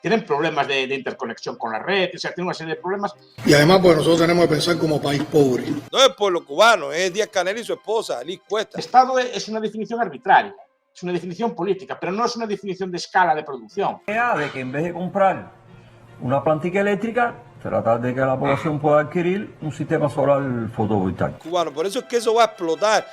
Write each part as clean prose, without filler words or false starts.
tienen problemas de interconexión con la red, o sea, tienen una serie de problemas. Y además, pues nosotros tenemos que pensar como país pobre. No es pueblo cubano, es Díaz-Canel y su esposa, Liz Cuesta. Estado es una definición arbitraria, es una definición política, pero no es una definición de escala de producción. De que en vez de comprar una plantica eléctrica, tratar de que la población pueda adquirir un sistema solar fotovoltaico. Cubano, por eso es que eso va a explotar.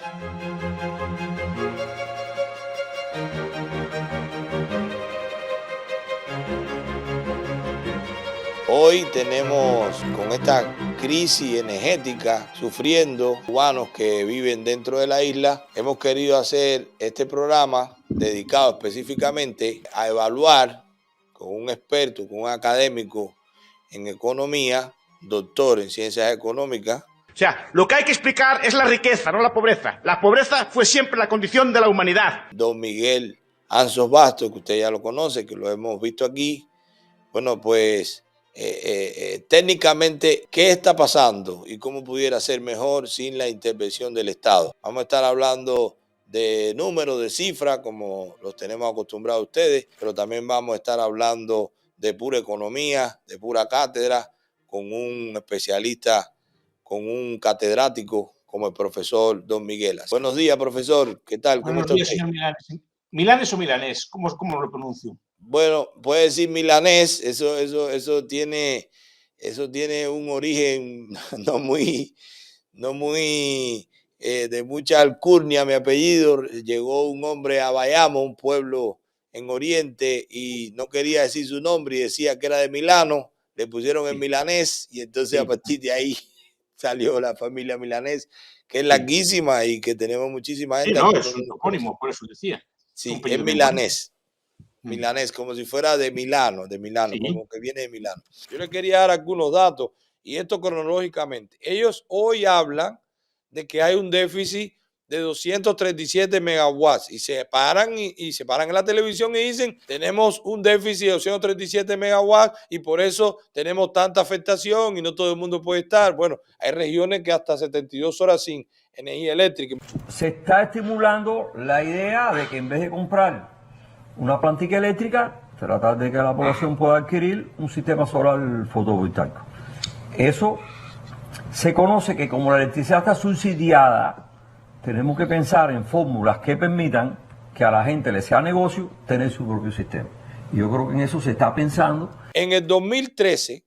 Hoy tenemos con esta crisis energética sufriendo cubanos que viven dentro de la isla, hemos querido hacer este programa dedicado específicamente a evaluar con un experto, con un académico en economía, doctor en ciencias económicas. O sea, lo que hay que explicar es la riqueza, no la pobreza. La pobreza fue siempre la condición de la humanidad. Don Miguel Anzos Bastos, que usted ya lo conoce, que lo hemos visto aquí. Bueno, pues técnicamente, ¿qué está pasando y cómo pudiera ser mejor sin la intervención del Estado? Vamos a estar hablando de números, de cifras, como los tenemos acostumbrados ustedes, pero también vamos a estar hablando de pura economía, de pura cátedra, con un especialista, con un catedrático como el profesor Don Miguel. Buenos días, profesor. ¿Qué tal? ¿Cómo Buenos está días, usted? señor Milanes. ¿Milanes o milanés? ¿Cómo lo pronuncio? Bueno, puede decir milanés, eso tiene un origen no muy de mucha alcurnia. Mi apellido, llegó un hombre a Bayamo, un pueblo en Oriente, y no quería decir su nombre y decía que era de Milano, le pusieron el milanés y entonces a partir de ahí salió la familia Milanés, que es larguísima y que tenemos muchísima gente. Sí, no, es un topónimo, por eso decía. Sí, es milanés. Milanés, como si fuera de Milano, sí, como que viene de Milano. Yo le quería dar algunos datos, y esto cronológicamente. Ellos hoy hablan de que hay un déficit de 237 megawatts y se paran en la televisión y dicen, tenemos un déficit de 237 megawatts y por eso tenemos tanta afectación y no todo el mundo puede estar. Bueno, hay regiones que hasta 72 horas sin energía eléctrica. Se está estimulando la idea de que en vez de comprar una plantica eléctrica, tratar de que la población pueda adquirir un sistema solar fotovoltaico. Eso se conoce que como la electricidad está subsidiada, tenemos que pensar en fórmulas que permitan que a la gente le sea negocio tener su propio sistema. Y yo creo que en eso se está pensando. En el 2013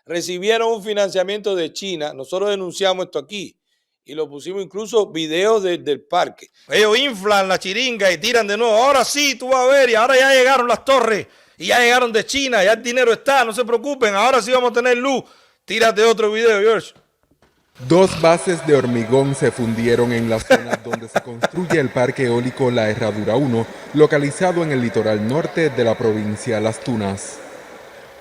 recibieron un financiamiento de China. Nosotros denunciamos esto aquí y lo pusimos, incluso videos del parque. Ellos inflan la chiringa y tiran de nuevo. Ahora sí, tú vas a ver, y ahora ya llegaron las torres y ya llegaron de China, ya el dinero está, no se preocupen, ahora sí vamos a tener luz. Tírate otro video, George. 2 bases de hormigón se fundieron en la zona donde se construye el parque eólico La Herradura 1, localizado en el litoral norte de la provincia Las Tunas.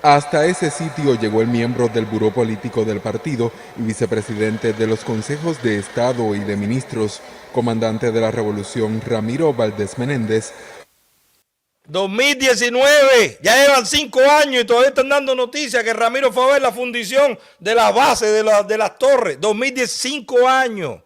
Hasta ese sitio llegó el miembro del buró político del partido y vicepresidente de los consejos de Estado y de ministros, comandante de la revolución Ramiro Valdés Menéndez. 2019, ya llevan 5 años y todavía están dando noticias que Ramiro fue a ver la fundición de la base de las torres. 2015 años.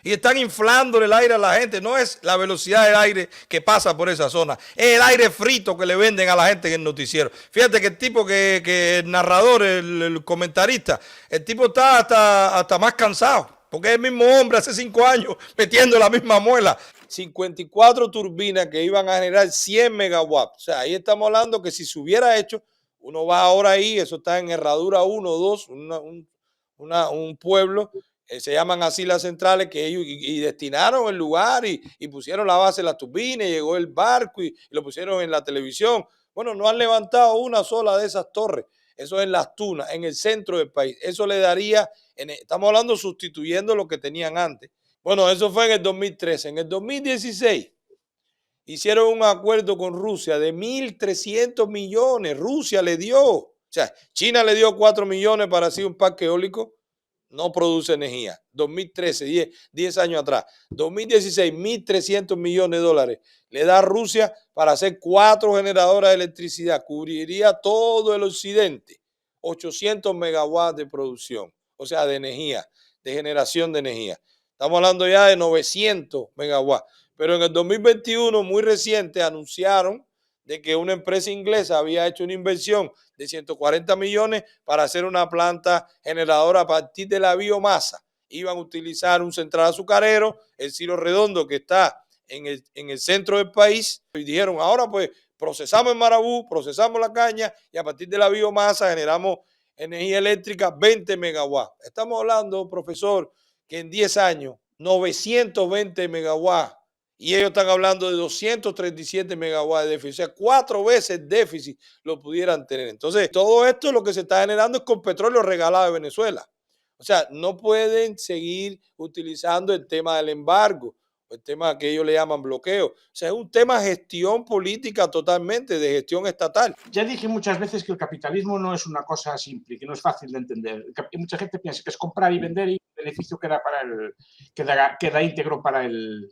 Y están inflando el aire a la gente. No es la velocidad del aire que pasa por esa zona. Es el aire frito que le venden a la gente en el noticiero. Fíjate que el tipo que el narrador, el comentarista, el tipo está hasta más cansado. Porque es el mismo hombre hace 5 años metiendo la misma muela. 54 turbinas que iban a generar 100 megawatts. O sea, ahí estamos hablando que si se hubiera hecho, uno va ahora ahí, eso está en Herradura 1 o 2, un pueblo. Se llaman así las centrales, que ellos y destinaron el lugar y pusieron la base de las turbinas, llegó el barco y lo pusieron en la televisión. Bueno, no han levantado una sola de esas torres. Eso es en Las Tunas, en el centro del país. Eso le daría, estamos hablando sustituyendo lo que tenían antes. Bueno, eso fue en el 2013. En el 2016 hicieron un acuerdo con Rusia de 1.300 millones. Rusia le dio, o sea, China le dio 4 millones para hacer un parque eólico. No produce energía. 2013, 10 años atrás. 2016, 1.300 millones de dólares le da Rusia para hacer 4 generadoras de electricidad. Cubriría todo el occidente. 800 megawatts de producción, o sea, de energía, de generación de energía. Estamos hablando ya de 900 megawatts. Pero en el 2021, muy reciente, anunciaron de que una empresa inglesa había hecho una inversión de 140 millones para hacer una planta generadora a partir de la biomasa. Iban a utilizar un central azucarero, el Silo Redondo, que está en el centro del país, y dijeron, ahora pues procesamos el marabú, procesamos la caña y a partir de la biomasa generamos energía eléctrica 20 megawatts. Estamos hablando, profesor, que en 10 años, 920 megawatts, y ellos están hablando de 237 megawatts de déficit, o sea, 4 veces déficit lo pudieran tener. Entonces, todo esto lo que se está generando es con petróleo regalado de Venezuela. O sea, no pueden seguir utilizando el tema del embargo, el tema que ellos le llaman bloqueo. O sea, es un tema de gestión política totalmente, de gestión estatal. Ya dije muchas veces que el capitalismo no es una cosa simple, que no es fácil de entender. Mucha gente piensa que es comprar y vender y el beneficio queda íntegro para el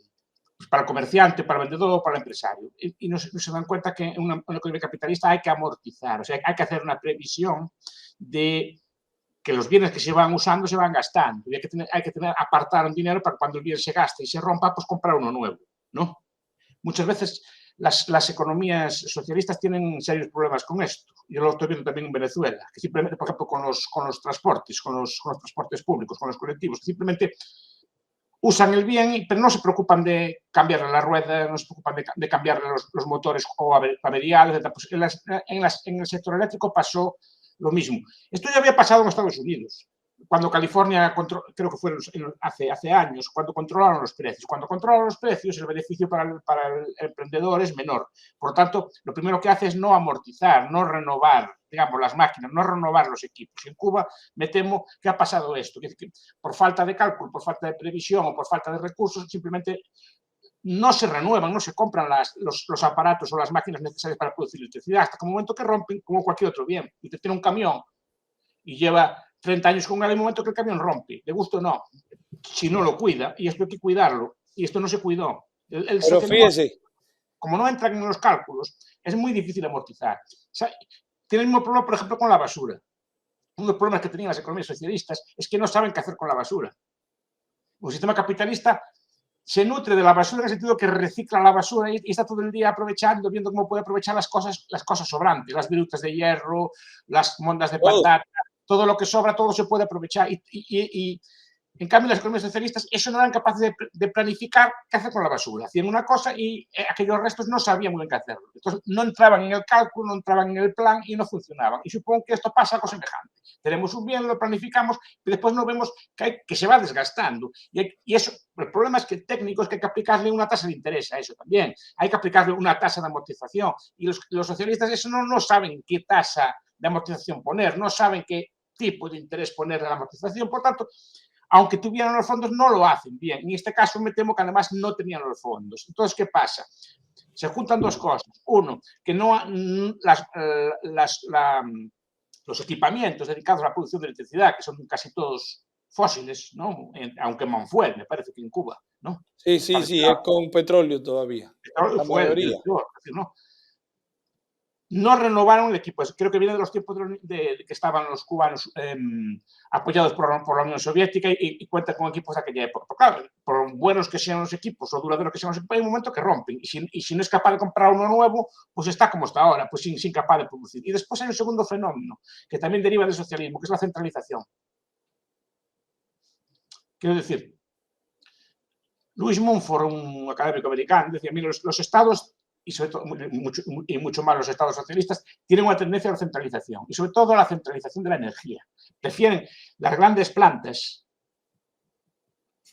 comerciante, para el vendedor o para el empresario. Y no se dan cuenta que en una economía capitalista hay que amortizar, o sea, hay que hacer una previsión de que los bienes que se van usando se van gastando. Y hay que apartar un dinero para cuando el bien se gaste y se rompa, pues comprar uno nuevo, ¿no? Muchas veces las economías socialistas tienen serios problemas con esto. Yo lo estoy viendo también en Venezuela, que simplemente, por ejemplo, con los transportes, con los transportes públicos, con los colectivos, que simplemente usan el bien, pero no se preocupan de cambiarle la rueda, no se preocupan de cambiarle los motores o averiados. Pues en el sector eléctrico pasó lo mismo. Esto ya había pasado en Estados Unidos, cuando California, creo que fue hace años, cuando controlaron los precios. Cuando controlan los precios, el beneficio para el emprendedor es menor. Por lo tanto, lo primero que hace es no amortizar, no renovar, digamos, las máquinas, no renovar los equipos. En Cuba me temo que ha pasado esto, que por falta de cálculo, por falta de previsión o por falta de recursos, simplemente no se renuevan, no se compran los aparatos o las máquinas necesarias para producir electricidad, hasta que el momento que rompen, como cualquier otro bien. Y usted tiene un camión y lleva 30 años con él, en el momento que el camión rompe, de gusto no, si no lo cuida, y esto hay que cuidarlo, y esto no se cuidó. Pero fíjese, como no entran en los cálculos, es muy difícil amortizar. O sea, tiene el mismo problema, por ejemplo, con la basura. Uno de los problemas que tenían las economías socialistas es que no saben qué hacer con la basura. Un sistema capitalista se nutre de la basura en el sentido que recicla la basura y está todo el día aprovechando, viendo cómo puede aprovechar las cosas sobrantes, las virutas de hierro, las mondas de patata, todo lo que sobra, todo se puede aprovechar. Y en cambio, las economías socialistas eso no eran capaces de planificar qué hacer con la basura. Hacían una cosa y aquellos restos no sabían muy bien qué hacerlo. Entonces, no entraban en el cálculo, no entraban en el plan y no funcionaban. Y supongo que esto pasa algo semejante. Tenemos un bien, lo planificamos, pero después no vemos que se va desgastando. Y eso, el problema es que técnico es que hay que aplicarle una tasa de interés a eso también. Hay que aplicarle una tasa de amortización. Y los socialistas eso no saben qué tasa de amortización poner, no saben qué tipo de interés poner a la amortización. Por tanto, aunque tuvieran los fondos, no lo hacen bien. En este caso me temo que además no tenían los fondos. Entonces, ¿qué pasa? Se juntan dos cosas. Uno, que los equipamientos dedicados a la producción de electricidad, que son casi todos fósiles, ¿no? Aunque en Manfuel, me parece que en Cuba, ¿no? Sí, es con petróleo todavía. La mayoría. No renovaron el equipo. Creo que viene de los tiempos de que estaban los cubanos apoyados por la Unión Soviética y cuentan con equipos de aquella época. Pero claro, por buenos que sean los equipos o duraderos que sean los equipos, hay un momento que rompen. Y si no es capaz de comprar uno nuevo, pues está como está ahora, pues sin capaz de producir. Y después hay un segundo fenómeno, que también deriva del socialismo, que es la centralización. Quiero decir, Louis Mumford, un académico americano, decía, mira, los estados, y sobre todo, mucho más los estados socialistas, tienen una tendencia a la centralización, y sobre todo a la centralización de la energía. Prefieren las grandes plantas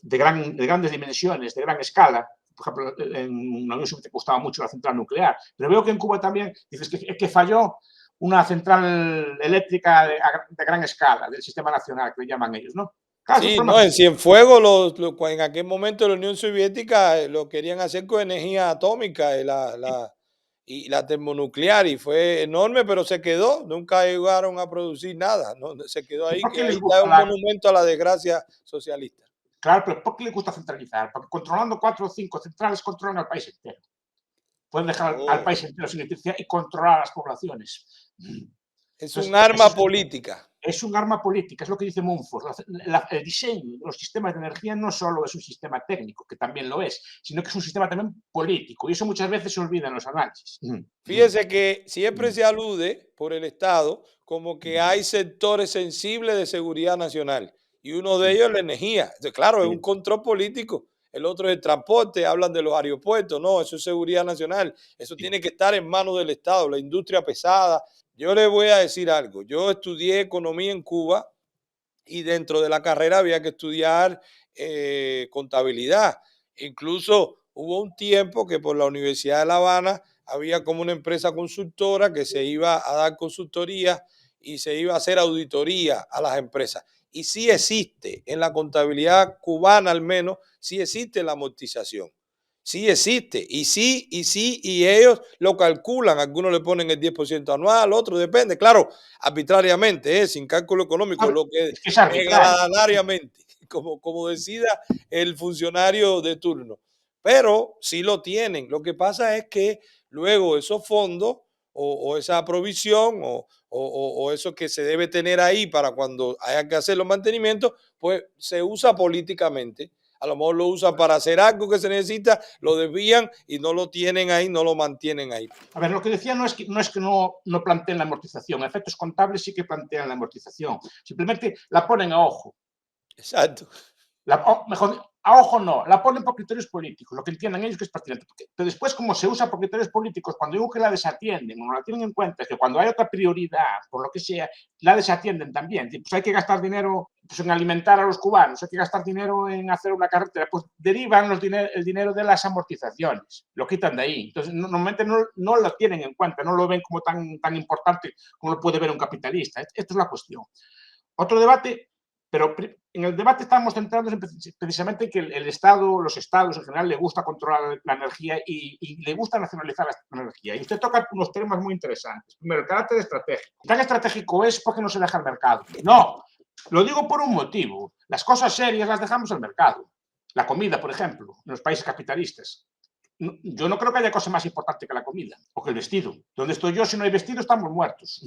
de grandes dimensiones, de gran escala. Por ejemplo, en la Unión Soviética costaba mucho la central nuclear, pero veo que en Cuba también, dices que falló una central eléctrica de gran escala, del sistema nacional, que le llaman ellos, ¿no? Claro, sí, no, en Cienfuegos, en aquel momento la Unión Soviética lo querían hacer con energía atómica y la termonuclear, y fue enorme, pero se quedó, nunca llegaron a producir nada, ¿no? Se quedó ahí, que ahí está un monumento a la desgracia socialista. Claro, pero ¿por qué les gusta centralizar? Porque controlando 4 o 5 centrales controlan al país entero. Pueden dejar al país entero sin electricidad y controlar a las poblaciones. Es un arma política. es un arma política, es lo que dice Montfort. El diseño de los sistemas de energía no solo es un sistema técnico, que también lo es, sino que es un sistema también político. Y eso muchas veces se olvida en los análisis. Fíjese que siempre se alude por el Estado como que hay sectores sensibles de seguridad nacional y uno de ellos es la energía. Entonces, claro, es un control político. El otro es el transporte, hablan de los aeropuertos, no, eso es seguridad nacional. Eso tiene que estar en manos del Estado, la industria pesada. Yo le voy a decir algo, yo estudié economía en Cuba y dentro de la carrera había que estudiar contabilidad. Incluso hubo un tiempo que por la Universidad de La Habana había como una empresa consultora que se iba a dar consultoría y se iba a hacer auditoría a las empresas. Y sí existe, en la contabilidad cubana al menos, sí existe la amortización. Sí existe, y ellos lo calculan, algunos le ponen el 10% anual, otros depende, claro, arbitrariamente, sin cálculo económico, lo que es arbitrario. regaladariamente, como decida el funcionario de turno, pero sí lo tienen. Lo que pasa es que luego esos fondos o esa provisión o eso que se debe tener ahí para cuando haya que hacer los mantenimientos, pues se usa políticamente. A lo mejor lo usan para hacer algo que se necesita, lo desvían y no lo tienen ahí, no lo mantienen ahí. A ver, lo que decía no es que no planteen la amortización. Efectos contables sí que plantean la amortización. Simplemente la ponen a ojo. Exacto. Mejor, a ojo no, la ponen por criterios políticos, lo que entiendan ellos que es pertinente. Pero después, como se usa por criterios políticos, cuando digo que la desatienden o no la tienen en cuenta, es que cuando hay otra prioridad, por lo que sea, la desatienden también. Pues hay que gastar dinero pues, en alimentar a los cubanos, hay que gastar dinero en hacer una carretera, pues derivan el dinero de las amortizaciones, lo quitan de ahí. Entonces, normalmente no lo tienen en cuenta, no lo ven como tan importante como lo puede ver un capitalista. Esta es la cuestión. Otro debate. Pero en el debate estamos centrados precisamente en que el Estado, los Estados en general, le gusta controlar la energía y le gusta nacionalizar la energía. Y usted toca unos temas muy interesantes. Primero, el carácter estratégico. Tan estratégico es porque no se deja al mercado. No, lo digo por un motivo. Las cosas serias las dejamos al mercado. La comida, por ejemplo, en los países capitalistas. Yo no creo que haya cosa más importante que la comida o que el vestido. Donde estoy yo, si no hay vestido, estamos muertos.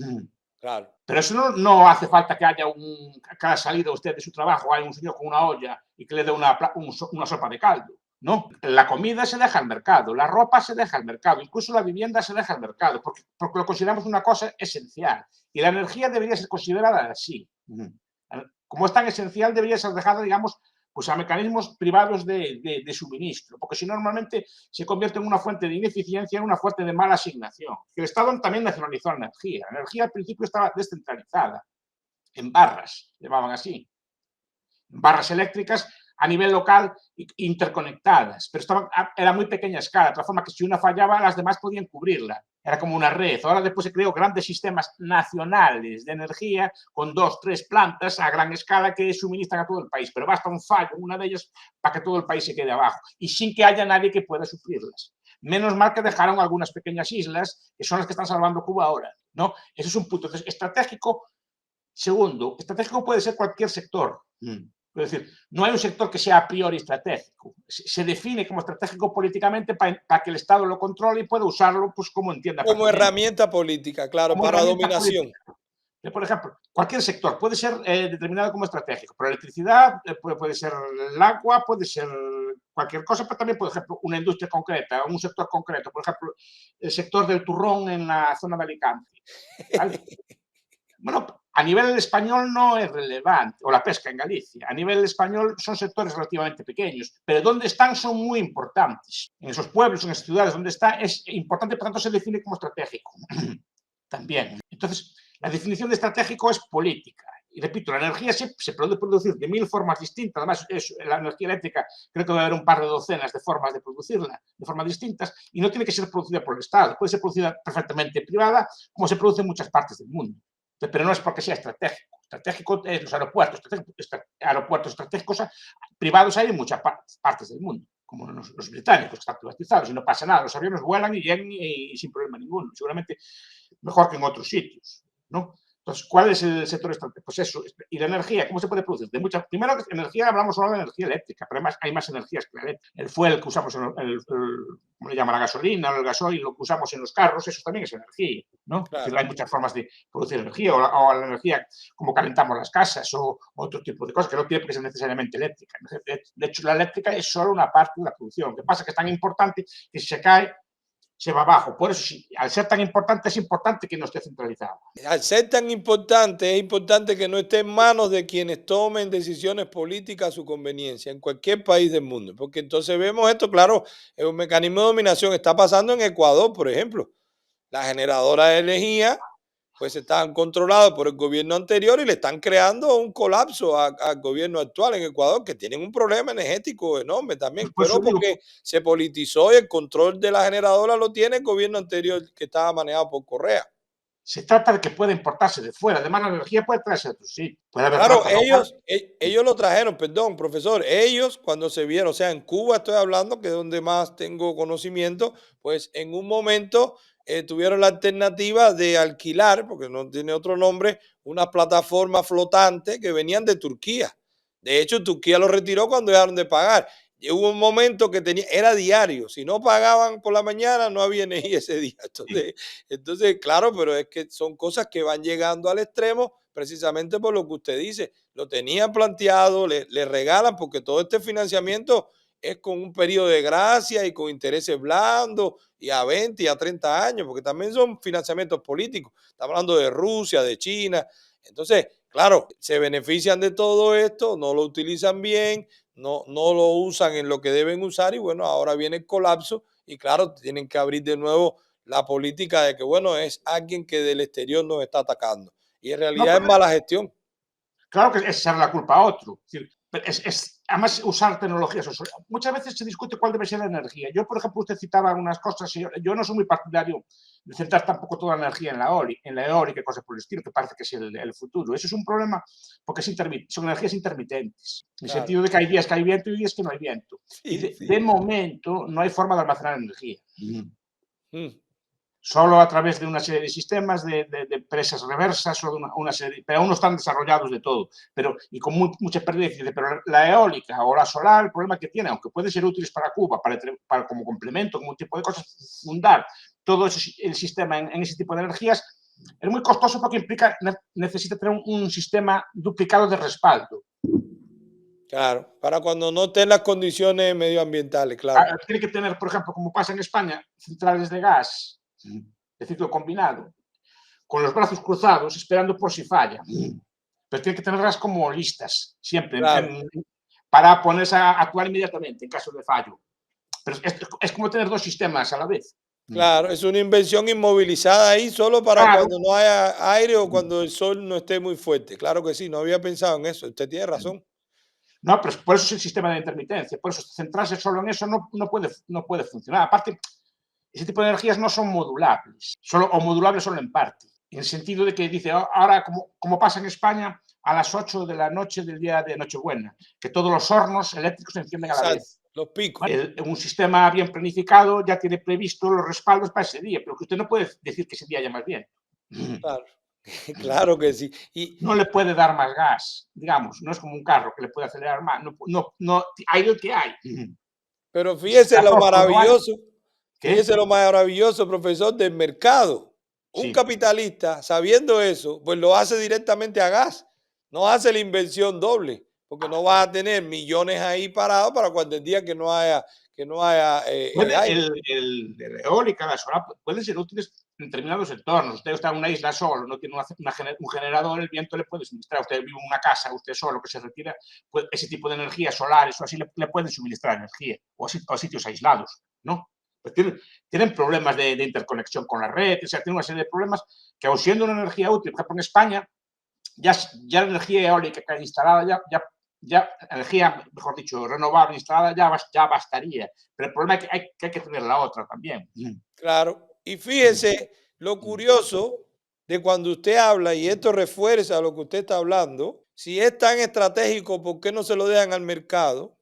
Claro. Pero eso no hace falta que haya a cada salida usted de su trabajo hay un señor con una olla y que le dé una sopa de caldo. No, la comida se deja al mercado, la ropa se deja al mercado, incluso la vivienda se deja al mercado, porque lo consideramos una cosa esencial. Y la energía debería ser considerada así. Como es tan esencial, debería ser dejada, digamos, pues a mecanismos privados de suministro, porque si no, normalmente se convierte en una fuente de ineficiencia, en una fuente de mala asignación. El Estado también nacionalizó la energía. La energía al principio estaba descentralizada, en barras, llamaban así, barras eléctricas a nivel local interconectadas, pero era muy pequeña escala, de tal forma que si una fallaba, las demás podían cubrirla. Era como una red. Ahora después se creó grandes sistemas nacionales de energía con 2, 3 plantas a gran escala que suministran a todo el país, pero basta un fallo en una de ellas para que todo el país se quede abajo y sin que haya nadie que pueda suplirlas. Menos mal que dejaron algunas pequeñas islas que son las que están salvando Cuba ahora, ¿no? Eso es un punto. Entonces, estratégico. Segundo, estratégico puede ser cualquier sector. Es decir, no hay un sector que sea a priori estratégico. Se define como estratégico políticamente para que el Estado lo controle y pueda usarlo pues, como entienda. Como herramienta política, claro, como para dominación. Política. Por ejemplo, cualquier sector puede ser determinado como estratégico. Por electricidad puede ser el agua, puede ser cualquier cosa, pero también, por ejemplo, una industria concreta, un sector concreto. Por ejemplo, el sector del turrón en la zona de Alicante. ¿Vale? Bueno, a nivel español no es relevante, o la pesca en Galicia. A nivel español son sectores relativamente pequeños, pero donde están son muy importantes. En esos pueblos, en esas ciudades donde está, es importante, por tanto se define como estratégico. También. Entonces, la definición de estratégico es política. Y repito, la energía se puede producir de 1000 formas distintas. Además, la energía eléctrica creo que va a haber un par de docenas de formas de producirla, de formas distintas, y no tiene que ser producida por el Estado. Puede ser producida perfectamente privada, como se produce en muchas partes del mundo. Pero no es porque sea estratégico. Estratégico es los aeropuertos. Aeropuertos estratégicos privados hay en muchas partes del mundo, como los británicos, que están privatizados y no pasa nada. Los aviones vuelan y llegan y sin problema ninguno. Seguramente mejor que en otros sitios, ¿no? Entonces, ¿cuál es el sector estratégico? Pues eso. ¿Y la energía? ¿Cómo se puede producir? Primero, energía, hablamos solo de energía eléctrica, pero además hay más energías que la eléctrica. El fuel que usamos, ¿cómo le llaman? La gasolina o el gasoil, lo que usamos en los carros, eso también es energía, ¿no? Claro. Es decir, hay muchas formas de producir energía, o la energía como calentamos las casas, o otro tipo de cosas, que no tiene que ser necesariamente eléctrica. De hecho, la eléctrica es solo una parte de la producción. Lo que pasa es que es tan importante que si se cae, se va abajo. Por eso, al ser tan importante, es importante que no esté centralizado. Al ser tan importante, es importante que no esté en manos de quienes tomen decisiones políticas a su conveniencia en cualquier país del mundo. Porque entonces vemos esto, claro, es un mecanismo de dominación. Está pasando en Ecuador, por ejemplo. Las generadoras de energía pues estaban controladas por el gobierno anterior y le están creando un colapso al gobierno actual en Ecuador, que tienen un problema energético enorme también, Pues pero porque se politizó y el control de la generadora lo tiene el gobierno anterior que estaba manejado por Correa. Se trata de que pueda importarse de fuera. Además, la energía puede traerse de otro sitio. Puede haber Claro, planta local. ellos lo trajeron, perdón, profesor, ellos cuando se vieron, o sea, en Cuba estoy hablando, que es donde más tengo conocimiento, pues en un momento tuvieron la alternativa de alquilar, porque no tiene otro nombre, unas plataformas flotantes que venían de Turquía. De hecho, Turquía lo retiró cuando dejaron de pagar. Y hubo un momento que era diario. Si no pagaban por la mañana, no había energía ese día. Entonces, claro, pero es que son cosas que van llegando al extremo precisamente por lo que usted dice. Lo tenían planteado, le regalan, porque todo este financiamiento es con un periodo de gracia y con intereses blandos y a 20 y a 30 años, porque también son financiamientos políticos. Estamos hablando de Rusia, de China. Entonces, claro, se benefician de todo esto, no lo utilizan bien, no lo usan en lo que deben usar y bueno, ahora viene el colapso y claro, tienen que abrir de nuevo la política de que bueno, es alguien que del exterior nos está atacando y en realidad es mala gestión. Claro que es echarle la culpa a otro. Además, usar tecnologías. Muchas veces se discute cuál debe ser la energía. Yo, por ejemplo, usted citaba unas cosas. Yo no soy muy partidario de centrar tampoco toda la energía en la eólica y cosas por el estilo, que parece que es el futuro. Eso es un problema porque son energías intermitentes. En el sentido de que hay días que hay viento y días que no hay viento. De momento, no hay forma de almacenar energía. Solo a través de una serie de sistemas de presas reversas o de una serie, pero aún no están desarrollados de todo, y con mucha pérdida. Pero la eólica o la solar, el problema que tiene, aunque pueden ser útiles para Cuba, como complemento, como un tipo de cosas, fundar todo el sistema en ese tipo de energías, es muy costoso porque necesita tener un sistema duplicado de respaldo. Claro, para cuando no estén las condiciones medioambientales, claro. Tiene que tener, por ejemplo, como pasa en España, centrales de gas de ciclo combinado, con los brazos cruzados, esperando por si falla. Pero tiene que tenerlas como listas, siempre, claro, para ponerse a actuar inmediatamente en caso de fallo. Pero es como tener dos sistemas a la vez. Claro, es una invención inmovilizada ahí solo para cuando no haya aire o cuando el sol no esté muy fuerte. Claro que sí, no había pensado en eso. Usted tiene razón. No, pero por eso es el sistema de intermitencia. Por eso centrarse solo en eso no puede funcionar. Aparte, ese tipo de energías no son modulables, o modulables solo en parte. En el sentido de que dice, ahora como pasa en España, a las 8 de la noche del día de Nochebuena, que todos los hornos eléctricos se encienden a la vez. Los picos. Un sistema bien planificado ya tiene previsto los respaldos para ese día, pero que usted no puede decir que ese día haya más bien. Claro, claro que sí. No le puede dar más gas, digamos, no es como un carro que le puede acelerar más, no hay lo que hay. Pero fíjese lo maravilloso. Fíjese lo maravilloso, profesor, del mercado. Un capitalista, sabiendo eso, pues lo hace directamente a gas. No hace la inversión doble, porque no va a tener millones ahí parados para cuando el día que no haya aire. El eólica, la solar, pueden ser útiles en determinados entornos. Usted está en una isla solo, no tiene un generador, el viento le puede suministrar. Usted vive en una casa, usted solo, que se retira, pues ese tipo de energía solares o así le pueden suministrar energía, o sitios aislados, ¿no? Pues tienen problemas de interconexión con la red, o sea, tienen una serie de problemas que, aun siendo una energía útil, por ejemplo, en España, ya la energía eólica que hay instalada, energía, mejor dicho, renovable instalada, ya bastaría. Pero el problema es que hay que tener la otra también. Claro, y fíjese lo curioso de cuando usted habla, y esto refuerza lo que usted está hablando, si es tan estratégico, ¿por qué no se lo dejan al mercado?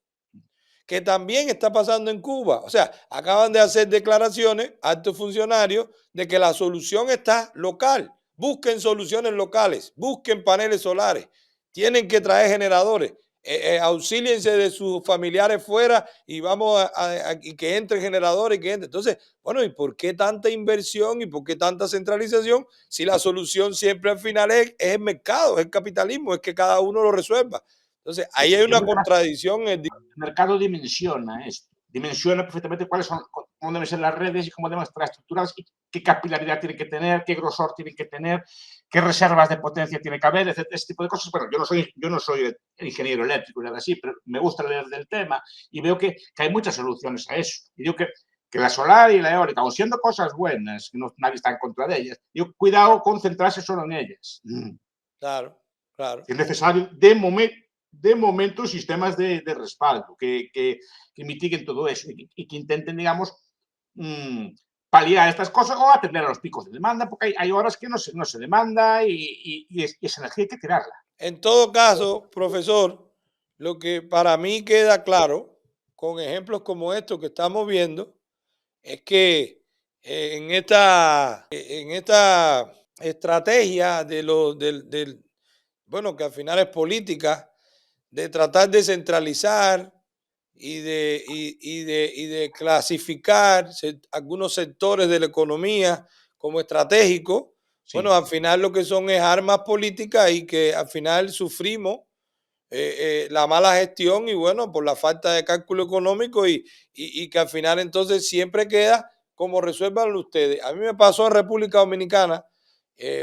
Que también está pasando en Cuba. O sea, acaban de hacer declaraciones, altos funcionarios, de que la solución está local. busquen soluciones locales, busquen paneles solares, tienen que traer generadores, auxíliense de sus familiares fuera y vamos y que entren generadores y que entren. Entonces, bueno, ¿y por qué tanta inversión y por qué tanta centralización si la solución siempre al final es el mercado, es el capitalismo, es que cada uno lo resuelva? Entonces, Sí, ahí hay una yo creo que contradicción. el mercado dimensiona esto, dimensiona perfectamente cuáles son, cómo deben ser las redes y cómo deben estar estructuradas y qué capilaridad tienen que tener, qué grosor tienen que tener, qué reservas de potencia tiene que haber, etc. Ese tipo de cosas. Bueno, yo no soy ingeniero eléctrico y nada así, pero me gusta leer del tema y veo que hay muchas soluciones a eso. Y digo que la solar y la eólica, aun siendo cosas buenas, que no, nadie está en contra de ellas, digo, cuidado con centrarse solo en ellas. Claro, claro. Es necesario, de momento, sistemas de respaldo que mitiguen todo eso y que intenten, digamos, paliar estas cosas o atender a los picos de demanda, porque hay horas que no se demanda y esa energía hay que tirarla. En todo caso, profesor, lo que para mí queda claro con ejemplos como estos que estamos viendo es que en esta estrategia bueno, que al final es política, de tratar de centralizar y de clasificar algunos sectores de la economía como estratégicos, bueno, Sí. al final lo que son es armas políticas y que al final sufrimos la mala gestión y bueno, por la falta de cálculo económico y que al final entonces siempre queda como resuélvanlo ustedes. A mí me pasó en República Dominicana,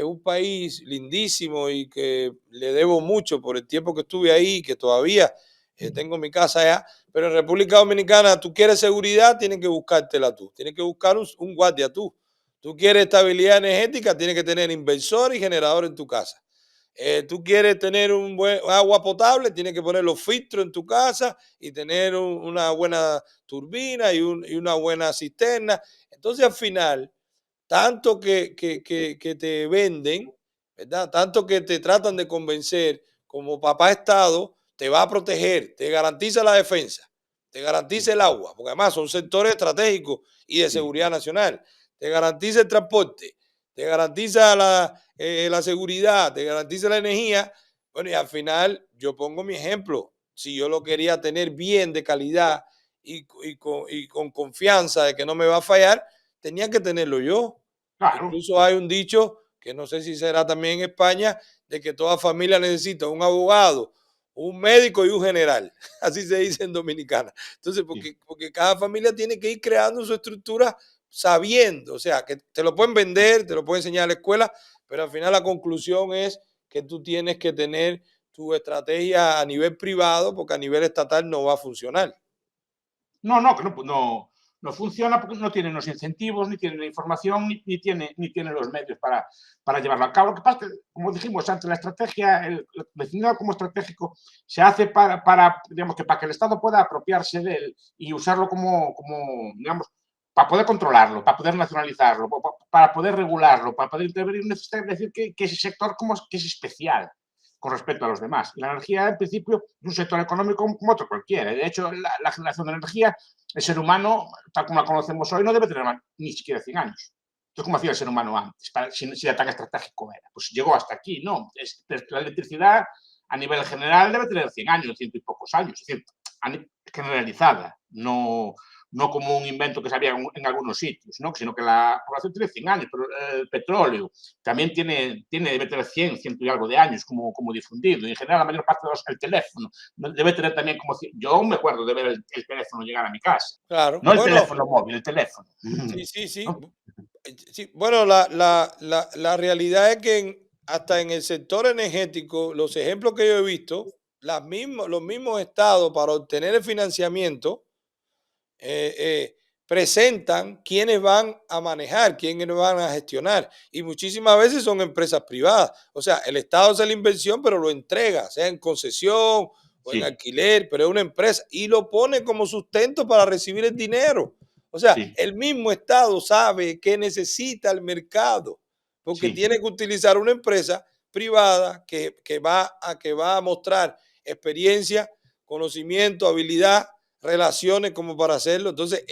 un país lindísimo y que le debo mucho por el tiempo que estuve ahí, que todavía tengo mi casa allá, pero en República Dominicana tú quieres seguridad, tienes que buscártela tú, tienes que buscar un guardia tú. Tú quieres estabilidad energética, tienes que tener inversor y generador en tu casa. Tú quieres tener un buen agua potable, tienes que poner los filtros en tu casa y tener una buena turbina y una buena cisterna. Entonces al final, tanto que te venden, ¿verdad? Tanto que te tratan de convencer como papá Estado, te va a proteger, te garantiza la defensa, te garantiza el agua, porque además son sectores estratégicos y de Sí. seguridad nacional, te garantiza el transporte, te garantiza la seguridad, te garantiza la energía. Bueno, y al final yo pongo mi ejemplo. Si yo lo quería tener bien de calidad y con confianza de que no me va a fallar, tenía que tenerlo yo. Claro. Incluso hay un dicho, que no sé si será también en España, de que toda familia necesita un abogado, un médico y un general. Así se dice en Dominicana. Entonces, Sí. porque cada familia tiene que ir creando su estructura sabiendo, o sea, que te lo pueden vender, te lo pueden enseñar a la escuela, pero al final la conclusión es que tú tienes que tener tu estrategia a nivel privado porque a nivel estatal no va a funcionar. Que no funciona porque no tiene los incentivos, ni tiene la información, ni tiene los medios para llevarlo a cabo. Lo que pasa es que, como dijimos antes, la estrategia, definida como estratégico, se hace digamos, para que el Estado pueda apropiarse de él y usarlo digamos, para poder controlarlo, para poder nacionalizarlo, para poder regularlo, para poder intervenir. Necesita decir que ese sector que es especial con respecto a los demás. Y la energía, en principio, es un sector económico como otro cualquiera. De hecho, la generación de energía, el ser humano, tal como la conocemos hoy, no debe tener ni siquiera 100 años. Entonces, ¿cómo hacía el ser humano antes? Si era tan estratégico era. Pues llegó hasta aquí, ¿no? La electricidad, a nivel general, debe tener 100 años, ciento y pocos años. Es decir, generalizada. No como un invento que se había en algunos sitios, ¿no? Sino que la población tiene 100 años, pero el petróleo también debe tener 100, ciento y algo de años como difundido. Y en general, la mayor parte el teléfono debe tener también como... Yo me acuerdo de ver el teléfono llegar a mi casa. Claro, No el bueno, teléfono móvil, el teléfono. sí, sí, sí. ¿No? Sí, bueno, la realidad es que hasta en el sector energético, los ejemplos que yo he visto, los mismos estados para obtener el financiamiento presentan quiénes van a manejar, quiénes van a gestionar. Y muchísimas veces son empresas privadas. O sea, el Estado hace la inversión, pero lo entrega, sea en concesión o en Sí, alquiler, pero es una empresa y lo pone como sustento para recibir el dinero. O sea, sí, el mismo Estado sabe que necesita el mercado, porque sí. tiene que utilizar una empresa privada que va a mostrar experiencia, conocimiento, habilidad, relaciones como para hacerlo. Entonces,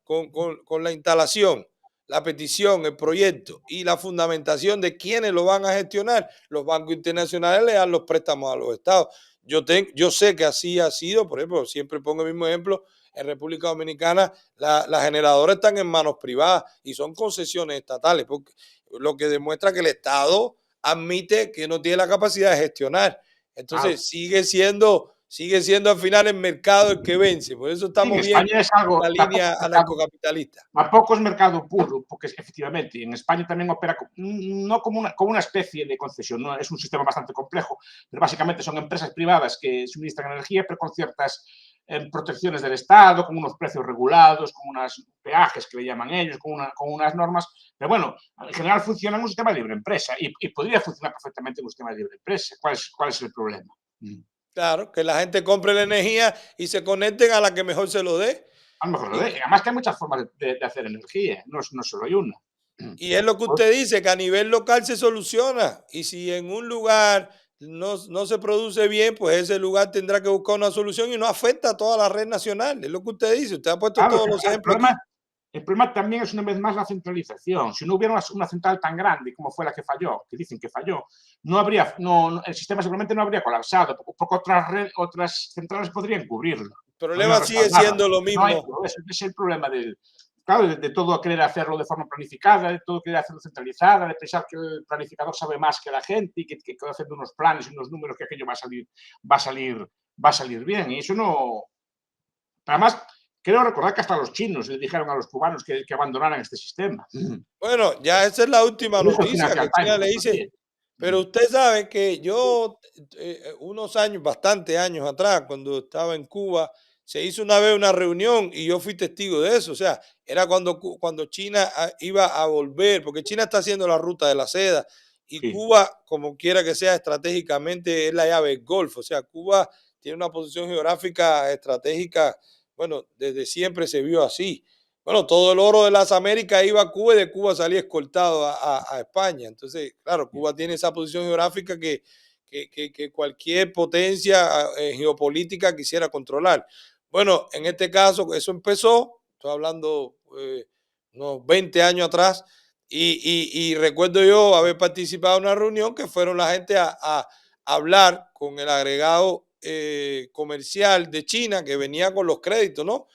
con la instalación la petición, el proyecto y la fundamentación de quiénes lo van a gestionar, los bancos internacionales le dan los préstamos a los estados. Yo sé que así ha sido, por ejemplo, siempre pongo el mismo ejemplo, en República Dominicana las generadoras están en manos privadas y son concesiones estatales, porque lo que demuestra que el Estado admite que no tiene la capacidad de gestionar. Entonces sigue siendo al final el mercado el que vence. Por eso Sí, en estamos viendo España es algo, la línea anarcocapitalista. tampoco es mercado puro, porque efectivamente en España también opera no como una especie de concesión, ¿no? Es un sistema bastante complejo, pero básicamente son empresas privadas que suministran energía, pero con ciertas protecciones del Estado, con unos precios regulados, con unos peajes que le llaman ellos, con unas normas, pero bueno, en general funciona en un sistema de libre empresa y podría funcionar perfectamente en un sistema de libre empresa. ¿Cuál es el problema? Claro, que la gente compre la energía y se conecten a la que mejor se lo dé. A lo mejor lo de. Además que hay muchas formas de hacer energía, no solo hay una. Y es lo que usted dice, que a nivel local se soluciona. Y si en un lugar no se produce bien, pues ese lugar tendrá que buscar una solución y no afecta a toda la red nacional. Es lo que usted dice. Usted ha puesto Claro, todos los ejemplos aquí. el problema también es una vez más la centralización. Si no hubiera una central tan grande como fue la que falló, que dicen que falló, el sistema seguramente no habría colapsado, porque otras centrales podrían cubrirlo. El problema sigue siendo lo mismo. Ese es el problema de todo querer hacerlo de forma planificada, de todo querer hacerlo centralizada, de pensar que el planificador sabe más que la gente y que haciendo unos planes y unos números que aquello va a salir bien. Y eso no. Además, creo recordar que hasta los chinos le dijeron a los cubanos que abandonaran este sistema. Bueno, ya esa es la última noticia que China le dice. Pero usted sabe que yo, unos años, bastantes años atrás, cuando estaba en Cuba, se hizo una vez una reunión y yo fui testigo de eso. O sea, era cuando China iba a volver, porque China está haciendo la ruta de la seda y Sí. Cuba, como quiera que sea, estratégicamente es la llave del Golfo. O sea, Cuba tiene una posición geográfica estratégica, bueno, desde siempre se vio así. Bueno, todo el oro de las Américas iba a Cuba y de Cuba salía escoltado a España. Entonces, claro, Cuba tiene esa posición geográfica que cualquier potencia geopolítica quisiera controlar. Bueno, en este caso, eso empezó, estoy hablando unos 20 años atrás, y recuerdo yo haber participado en una reunión que fueron la gente a hablar con el agregado comercial de China que venía con los créditos, ¿no?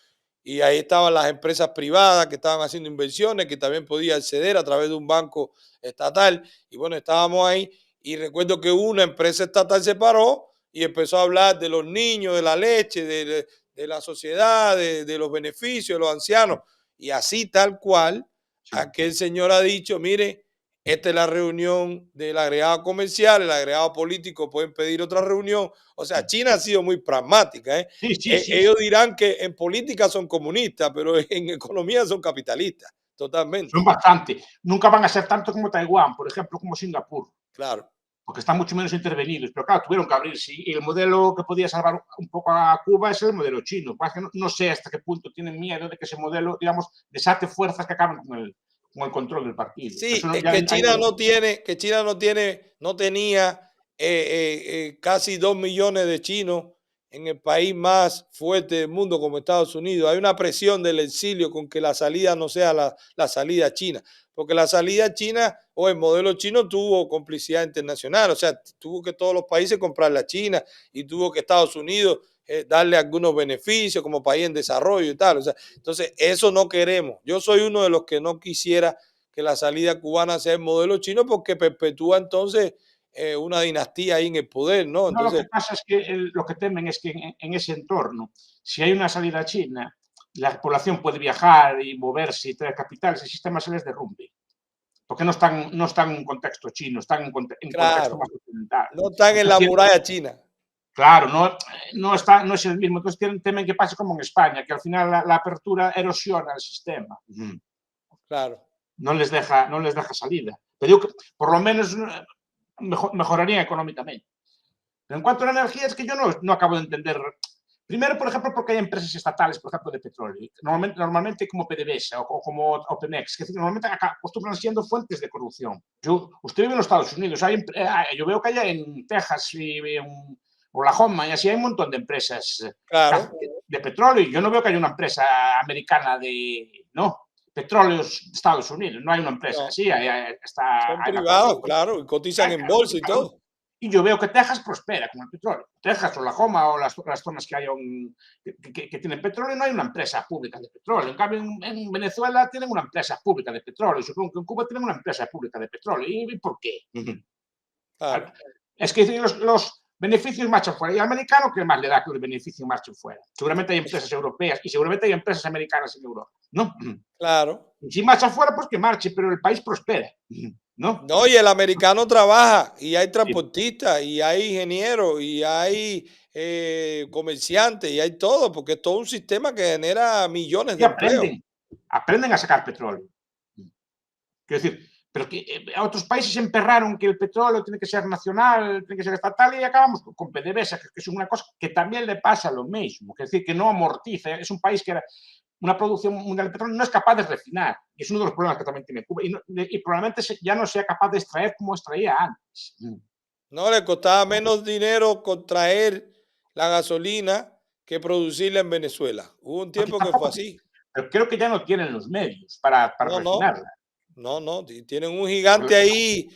Y ahí estaban las empresas privadas que estaban haciendo inversiones, que también podía acceder a través de un banco estatal. Y bueno, estábamos ahí y recuerdo que una empresa estatal se paró y empezó a hablar de los niños, de la leche, de la sociedad, de los beneficios de los ancianos. Y así tal cual, aquel señor ha dicho, mire, esta es la reunión del agregado comercial, el agregado político pueden pedir otra reunión. O sea, China ha sido muy pragmática. Sí. Ellos dirán que en política son comunistas, pero en economía son capitalistas, totalmente. Son bastante. Nunca van a ser tanto como Taiwán, por ejemplo, como Singapur. Claro. Porque están mucho menos intervenidos. Pero claro, tuvieron que abrirse. Y el modelo que podía salvar un poco a Cuba es el modelo chino. No sé hasta qué punto tienen miedo de que ese modelo, digamos, desate fuerzas que acaben con el control del partido. Sí, es que China no tenía casi 2 millones de chinos en el país más fuerte del mundo como Estados Unidos. Hay una presión del exilio con que la salida no sea la salida china, porque la salida china o el modelo chino tuvo complicidad internacional, o sea, tuvo que todos los países comprar la China y tuvo que Estados Unidos darle algunos beneficios como país en desarrollo y tal. O sea, entonces, eso no queremos. Yo soy uno de los que no quisiera que la salida cubana sea el modelo chino porque perpetúa entonces una dinastía ahí en el poder, ¿no? Entonces, lo que pasa es que lo que temen es que en ese entorno, si hay una salida china, la población puede viajar y moverse y traer capitales, el sistema se les derrumbe. Porque no están en un contexto chino, están en contexto más occidental. No están en la muralla china. Claro, no es el mismo. Entonces temen que pase como en España, que al final la apertura erosiona el sistema. Claro. No les deja salida. Pero digo que por lo menos mejoraría económicamente. Pero en cuanto a la energía, es que yo no acabo de entender. Primero, por ejemplo, porque hay empresas estatales, por ejemplo, de petróleo, normalmente como PDVSA o como Opemex, que normalmente acostumbran siendo fuentes de corrupción. Usted vive en los Estados Unidos, yo veo que hay en Texas y en Oklahoma y así hay un montón de empresas de petróleo y yo no veo que haya una empresa americana de Petróleos de Estados Unidos, no hay una empresa No. así, Son privados, claro, y cotizan en bolsa y todo. Y yo veo que Texas prospera con el petróleo. Texas, Oklahoma o las zonas que, que tienen petróleo, no hay una empresa pública de petróleo. En cambio, en Venezuela tienen una empresa pública de petróleo. Supongo que en Cuba tienen una empresa pública de petróleo. ¿Y por qué? Claro. Es que los beneficios marchan fuera. Y al americano, ¿qué más le da que los beneficios marchen fuera? Seguramente hay empresas europeas y seguramente hay empresas americanas en Europa, ¿no? Claro. Y si marcha fuera, pues que marche, pero el país prospera, ¿no? No, y el americano trabaja, y hay transportistas, y hay ingenieros, y hay comerciantes, y hay todo, porque es todo un sistema que genera millones de empleos. Aprenden a sacar petróleo. Quiero decir, pero que otros países emperraron que el petróleo tiene que ser nacional, tiene que ser estatal, y acabamos con PDVSA, que es una cosa que también le pasa lo mismo. Es decir, que no amortiza. Es un país que era una producción mundial de petróleo, no es capaz de refinar. Y es uno de los problemas que también tiene Cuba. Y probablemente ya no sea capaz de extraer como extraía antes. No, le costaba menos dinero contraer la gasolina que producirla en Venezuela. Hubo un tiempo que fue así. Pero creo que ya no tienen los medios para refinarla. No, tienen un gigante ahí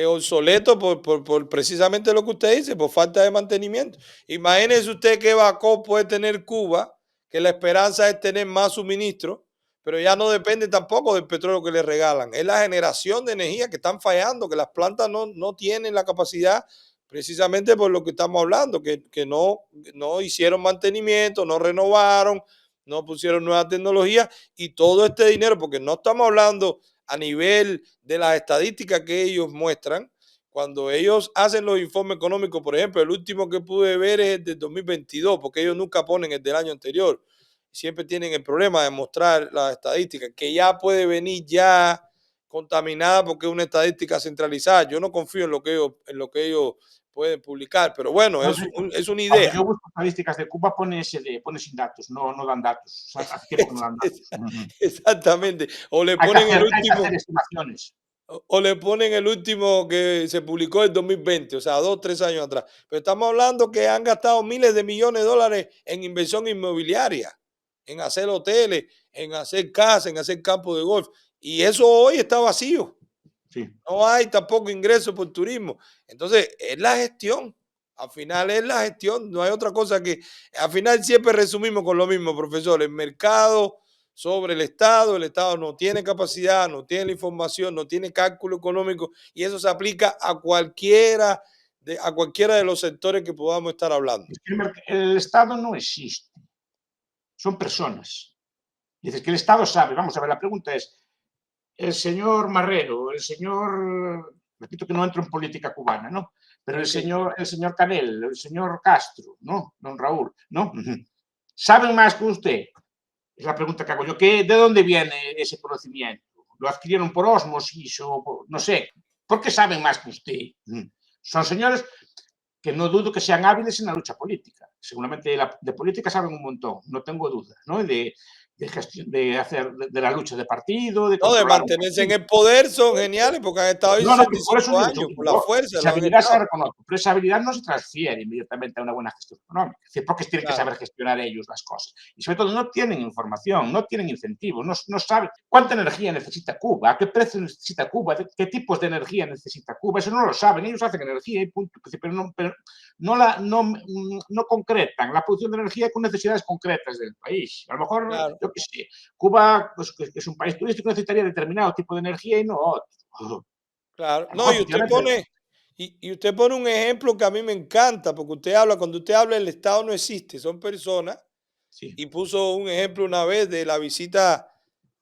obsoleto por precisamente lo que usted dice, por falta de mantenimiento. Imagínese usted qué backup puede tener Cuba, que la esperanza es tener más suministro, pero ya no depende tampoco del petróleo que le regalan. Es la generación de energía que están fallando, que las plantas no tienen la capacidad, precisamente por lo que estamos hablando, que no hicieron mantenimiento, no renovaron, no pusieron nueva tecnología y todo este dinero, porque no estamos hablando a nivel de las estadísticas que ellos muestran. Cuando ellos hacen los informes económicos, por ejemplo, el último que pude ver es el del 2022, porque ellos nunca ponen el del año anterior. Siempre tienen el problema de mostrar las estadísticas, que ya puede venir ya contaminada porque es una estadística centralizada. Yo no confío en lo que ellos pueden publicar, pero bueno, es una idea. Yo busco estadísticas de Cuba, pone sin datos, no dan datos. O sea, hace tiempo que no dan datos. Exactamente. O le ponen el último. Hay que hacer estimaciones. O le ponen el último que se publicó en 2020, o sea, 2 o 3 años atrás. Pero estamos hablando que han gastado miles de millones de dólares en inversión inmobiliaria, en hacer hoteles, en hacer casas, en hacer campos de golf. Y eso hoy está vacío. Sí. No hay tampoco ingresos por turismo. Entonces, es la gestión. Al final es la gestión. No hay otra cosa que... Al final siempre resumimos con lo mismo, profesor. El mercado sobre el Estado no tiene capacidad, no tiene la información, no tiene cálculo económico, y eso se aplica a cualquiera de los sectores que podamos estar hablando. El Estado no existe. Son personas. Dices que el Estado sabe. Vamos a ver, la pregunta es, el señor Marrero, repito que no entro en política cubana, ¿no? Pero el señor Canel, el señor Castro, ¿no? Don Raúl, ¿no? ¿Saben más que usted? Es la pregunta que hago yo. ¿De dónde viene ese conocimiento? ¿Lo adquirieron por ósmosis o no sé? ¿Por qué saben más que usted? Son señores que no dudo que sean hábiles en la lucha política. Seguramente de política saben un montón, no tengo dudas, ¿no? De la lucha de partido, de mantenerse en el poder, son geniales porque han estado ahí 65 años por la fuerza. Esa habilidad se reconozco, pero esa habilidad no se transfiere inmediatamente a una buena gestión económica. Es decir, porque tienen que saber gestionar ellos las cosas. Y sobre todo no tienen información, no tienen incentivos, no saben cuánta energía necesita Cuba, a qué precio necesita Cuba, qué tipos de energía necesita Cuba. Eso no lo saben, ellos hacen energía y punto. Pero no concretan la producción de energía con necesidades concretas del país. A lo mejor, yo qué sé, Cuba, pues, que es un país turístico, necesitaría determinado tipo de energía y no otro. Claro, no, y usted pone un ejemplo que a mí me encanta, porque cuando usted habla, el Estado no existe, son personas, sí. Y puso un ejemplo una vez de la visita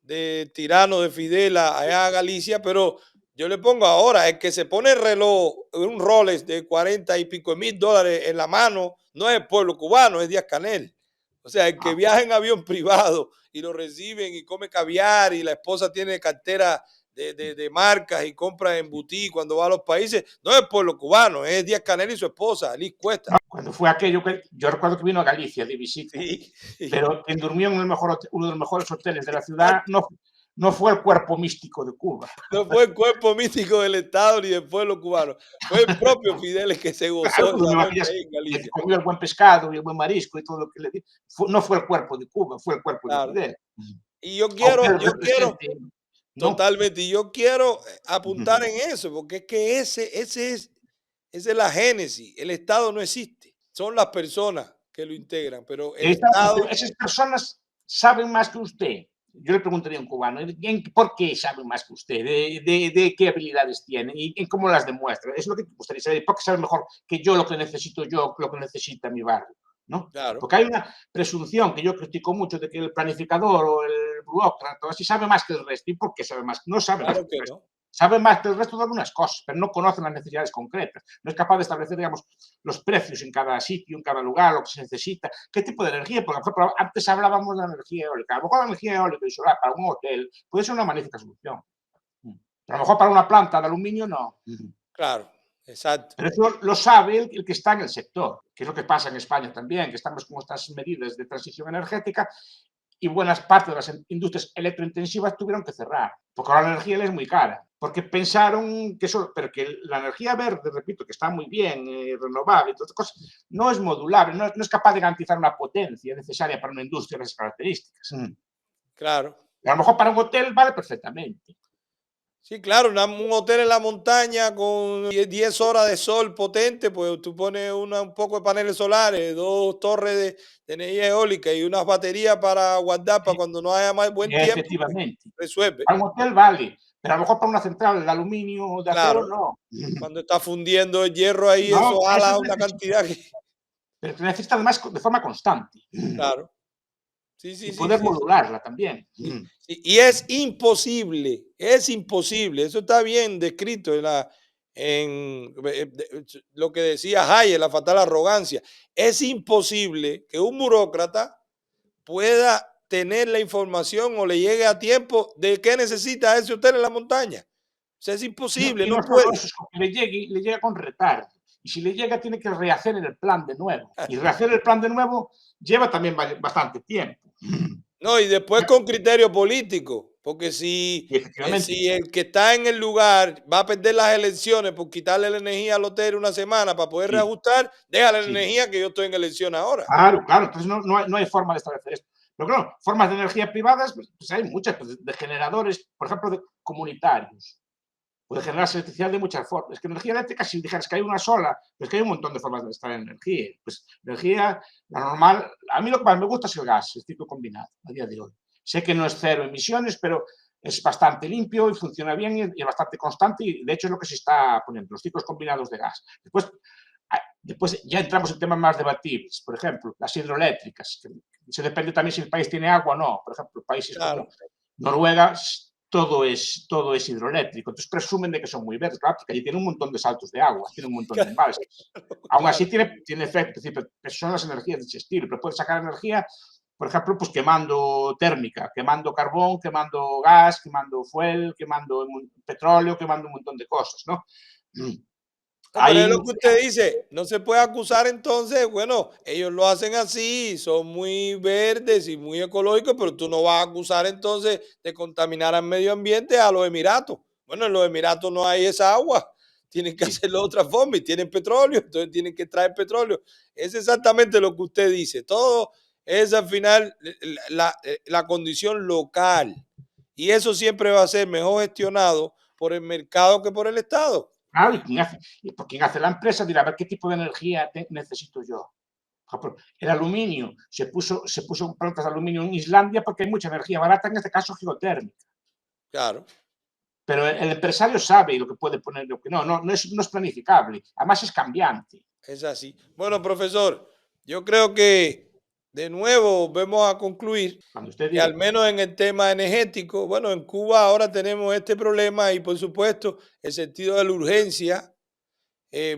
de Tirano de Fidel allá a Galicia, pero yo le pongo ahora, el que se pone el reloj, un Rolex de 40 y pico mil dólares en la mano, no es el pueblo cubano, es Díaz-Canel. O sea, el que viaja en avión privado y lo reciben y come caviar y la esposa tiene cartera de marcas y compra en boutique cuando va a los países, no es el pueblo cubano, es Díaz-Canel y su esposa, Liz Cuesta. Cuando fue aquello, yo recuerdo que vino a Galicia de visita, sí. Pero quien durmió en uno de los mejores hoteles de la ciudad no fue el cuerpo místico de Cuba. No fue el cuerpo místico del Estado ni del pueblo cubano. Fue el propio Fidel el que se gozó Claro, esa noche aquellas, ahí en Galicia. comió el buen pescado y el buen marisco y todo lo que le di. No fue el cuerpo de Cuba, fue el cuerpo de Claro. Fidel. Y yo Aunque quiero represente, ¿no? totalmente, y yo quiero apuntar en eso, porque es que esa es la génesis. El Estado no existe, son las personas que lo integran, pero el Estado, Esas personas saben más que usted. Yo le preguntaría a un cubano, ¿por qué saben más que usted? ¿De qué habilidades tienen? ¿Y cómo las demuestran? Es lo que me gustaría saber. ¿Por qué saben mejor que yo lo que necesito yo, lo que necesita mi barrio? ¿No? claro, Porque hay una presunción que yo critico mucho de que el planificador o el burócrata así sabe más que el resto. ¿Y por qué sabe más? No sabe más claro que el que resto. no. Sabe más que el resto de algunas cosas, pero no conoce las necesidades concretas. No es capaz de establecer, digamos, los precios en cada sitio, en cada lugar, lo que se necesita, qué tipo de energía. Por ejemplo, antes hablábamos de la energía eólica. A lo mejor la energía eólica y solar para un hotel puede ser una magnífica solución. Pero a lo mejor para una planta de aluminio no. Claro, exacto. Pero eso lo sabe el que está en el sector, que es lo que pasa en España también, que estamos con estas medidas de transición energética y buenas partes de las industrias electrointensivas tuvieron que cerrar, porque ahora la energía les es muy cara, porque pensaron que eso, pero que la energía verde, repito, que está muy bien, renovable y todas estas cosas, no es modulable, no es capaz de garantizar una potencia necesaria para una industria de esas características. Claro. Y a lo mejor para un hotel vale perfectamente. Sí, claro, un hotel en la montaña con 10 horas de sol potente, pues tú pones un poco de paneles solares, 2 torres de energía eólica y unas baterías para guardar para cuando no haya más buen tiempo, pues, Efectivamente. resuelve. Para un hotel vale, pero a lo mejor para una central de aluminio o de acero Claro, no. cuando está fundiendo el hierro ahí, No, eso eso jala es una cantidad que... pero que necesita además de forma constante Claro, sí, y sí, sí, poder sí. modularla también. Sí, sí, y es imposible, eso está bien descrito lo que decía Hayek, la fatal arrogancia. Es imposible que un burócrata pueda tener la información o le llegue a tiempo de qué necesita ese hotel en la montaña. O sea, es No, imposible, y no no solo puede. eso, es que le llega con retardo. Y si le llega, tiene que rehacer el plan de nuevo. Y rehacer el plan de nuevo lleva también bastante tiempo. No, y después con criterio político, porque si, Y efectivamente, si el que está en el lugar va a perder las elecciones por quitarle la energía al hotel una semana para poder sí, reajustar, déjale la sí. energía que yo estoy en elecciones ahora. Claro, claro. Entonces no hay forma de establecer esto. Pero claro, formas de energía privadas, pues hay muchas, pues, de generadores, por ejemplo, de comunitarios. Puede generarse electricidad de muchas formas. Es que energía eléctrica, si dijeras que hay una sola, pues que hay un montón de formas de estar en energía. Pues energía, la normal, a mí lo que más me gusta es el gas, el ciclo combinado, a día de hoy. Sé que no es cero emisiones, pero es bastante limpio y funciona bien y es bastante constante y de hecho es lo que se está poniendo, los ciclos combinados de gas. Después ya entramos en temas más debatibles, por ejemplo, las hidroeléctricas, que se depende también si el país tiene agua o no. Por ejemplo, países como Claro, Noruega, todo es hidroeléctrico. Entonces presumen de que son muy verdes, claro, porque allí tiene un montón de saltos de agua, tiene un montón de embalses. Aún así claro, tiene efecto, son las energías de ese estilo, pero puede sacar energía, por ejemplo, pues quemando térmica, quemando carbón, quemando gas, quemando fuel, quemando petróleo, quemando un montón de cosas, ¿no? no, pero es Hay, lo que usted dice, no se puede acusar entonces, bueno, ellos lo hacen así, son muy verdes y muy ecológicos, pero tú no vas a acusar entonces de contaminar al medio ambiente a los Emiratos. Bueno, en los Emiratos no hay esa agua, tienen que sí, hacerlo de otra forma y tienen petróleo, entonces tienen que traer petróleo. Es exactamente lo que usted dice, todo es al final la condición local y eso siempre va a ser mejor gestionado por el mercado que por el Estado. claro, por quien hace la empresa dirá, a ver qué tipo de energía necesito yo. Por ejemplo, el aluminio, se puso plantas de aluminio en Islandia porque hay mucha energía barata, en este caso geotérmica. Claro. Pero el empresario sabe lo que puede poner y lo que no es planificable, además es cambiante. Es así. Bueno, profesor, yo creo que de nuevo vamos a concluir Cuando usted que al diga, menos en el tema energético, bueno, en Cuba ahora tenemos este problema y por supuesto el sentido de la urgencia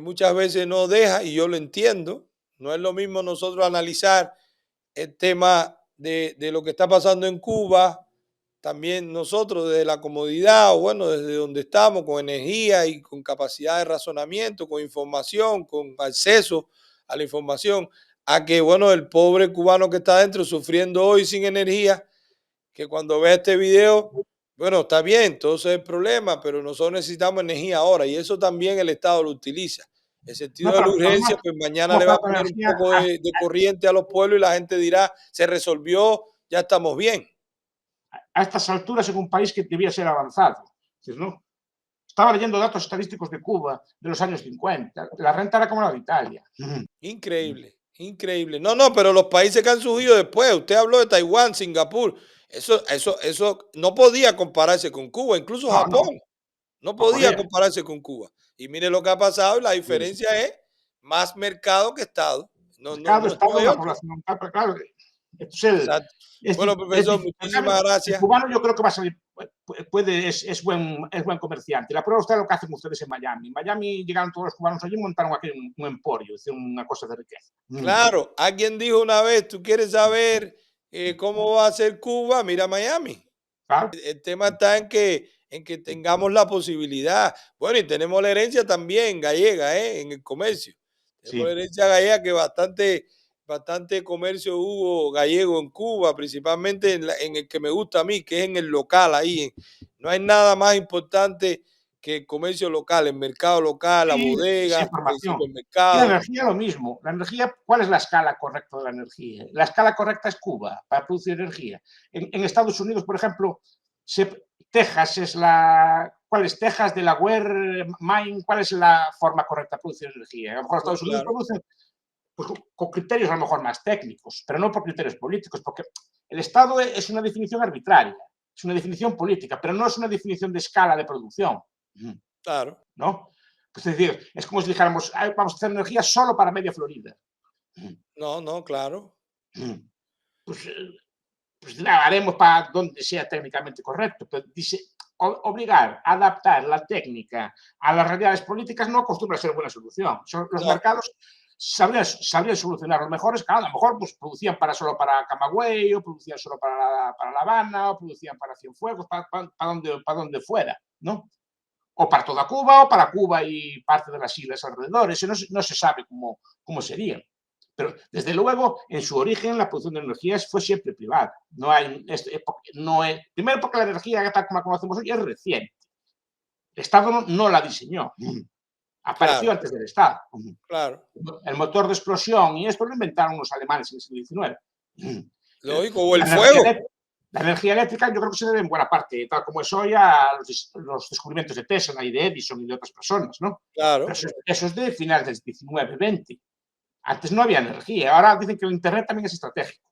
muchas veces no deja, y yo lo entiendo, no es lo mismo nosotros analizar el tema de lo que está pasando en Cuba, también nosotros desde la comodidad o bueno, desde donde estamos, con energía y con capacidad de razonamiento, con información, con acceso a la información, a que bueno, el pobre cubano que está adentro sufriendo hoy sin energía, que cuando ve este video, Bueno, está bien, todo ese es el problema, pero nosotros necesitamos energía ahora y eso también el Estado lo utiliza. El sentido No, de la pero urgencia, además, pues mañana como le va a falta poner un energía, poco de corriente a los pueblos y la gente dirá, se resolvió, ya estamos bien. a estas alturas en un país que debía ser avanzado. Es decir, ¿no? Estaba leyendo datos estadísticos de Cuba de los años 50. La renta era como la de Italia. Increíble, increíble. No, no, pero los países que han surgido después, usted habló de Taiwán, Singapur, eso no podía compararse con Cuba, incluso No, no, Japón no no podía Corea. compararse con Cuba. Y mire lo que ha pasado, y la diferencia es más mercado que Estado. No, no, Mercado, no, no Estado, hay una otro. población. Claro, esto es el. Exacto. Es, Bueno, es profesor, difícil. muchísimas El gracias. cubano yo creo que va a salir, es buen comerciante. La prueba está lo que hacen ustedes en Miami. En Miami llegaron todos los cubanos allí y montaron aquí un emporio, es decir, una cosa de riqueza. Claro, alguien dijo una vez, tú quieres saber cómo va a ser Cuba, mira Miami. Claro, El tema está en que tengamos la posibilidad. Bueno, y tenemos la herencia también gallega, en el comercio. Tenemos la sí. herencia gallega que bastante comercio hubo gallego en Cuba, principalmente en el que me gusta a mí, que es en el local ahí. No hay nada más importante que el comercio local, el mercado local, la Y esa bodega, el información. Y la supermercado. energía lo mismo. La energía, ¿cuál es la escala correcta de la energía? La escala correcta es Cuba para producir energía. En Estados Unidos, por ejemplo, Texas es la. ¿Cuál es Texas, Delaware, Maine? ¿Cuál es la forma correcta de producir energía? A lo mejor No, Estados Unidos claro, producen pues, con criterios a lo mejor más técnicos, pero no por criterios políticos, porque el Estado es una definición arbitraria, es una definición política, pero no es una definición de escala de producción. claro. ¿No? Pues es decir, es como si dijéramos, vamos a hacer energía solo para media Florida. No, no, claro. Pues, pues la haremos para donde sea técnicamente correcto, pero dice, obligar a adaptar la técnica a las realidades políticas no acostumbra a ser buena solución. Los No, mercados sabrían solucionar los mejores, claro, a lo mejor pues, producían solo para Camagüey, o producían solo para La Habana, o producían para Cienfuegos, para donde fuera, ¿no? O para toda Cuba, o para Cuba y parte de las islas alrededor. Eso no se sabe cómo sería. Pero, desde luego, en su origen, la producción de energías fue siempre privada. Primero porque la energía, tal como la conocemos hoy, es reciente. El Estado no la diseñó. Apareció claro, antes del Estado. claro. El motor de explosión y esto lo inventaron los alemanes en el siglo XIX. Lógico, o el La energía, fuego. la energía eléctrica yo creo que se debe en buena parte, tal como es hoy, a los descubrimientos de Tesla y de Edison y de otras personas, ¿no? Pero Claro. eso es de finales del 19, 20. Antes no había energía, ahora dicen que el Internet también es estratégico.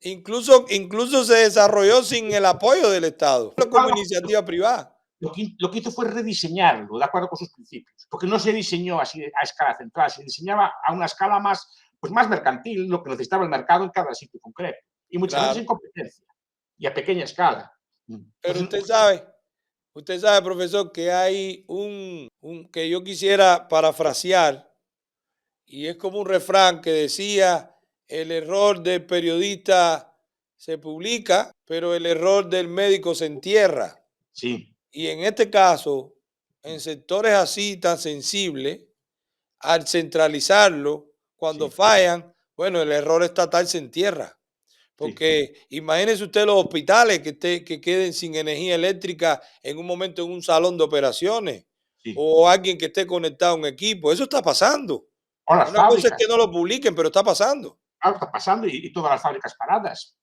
Incluso se desarrolló sin el apoyo del Estado, como iniciativa privada. Lo que hizo fue rediseñarlo de acuerdo con sus principios, porque no se diseñó así a escala central, se diseñaba a una escala más mercantil, lo que necesitaba el mercado en cada sitio concreto, y muchas veces en Claro. competencia, y a pequeña escala. Pero Entonces, usted sabe, profesor, que hay que yo quisiera parafrasear, y es como un refrán que decía, el error del periodista se publica, pero el error del médico se entierra. sí, Y en este caso, en sectores así tan sensibles, al centralizarlo, cuando sí, fallan, bueno, el error estatal se entierra. sí, Porque imagínense usted los hospitales que queden sin energía eléctrica en un momento en un salón de operaciones sí. o alguien que esté conectado a un equipo. Eso está pasando. O las Una cosa es que fábricas, no lo publiquen, pero está pasando. algo está pasando y todas las fábricas paradas.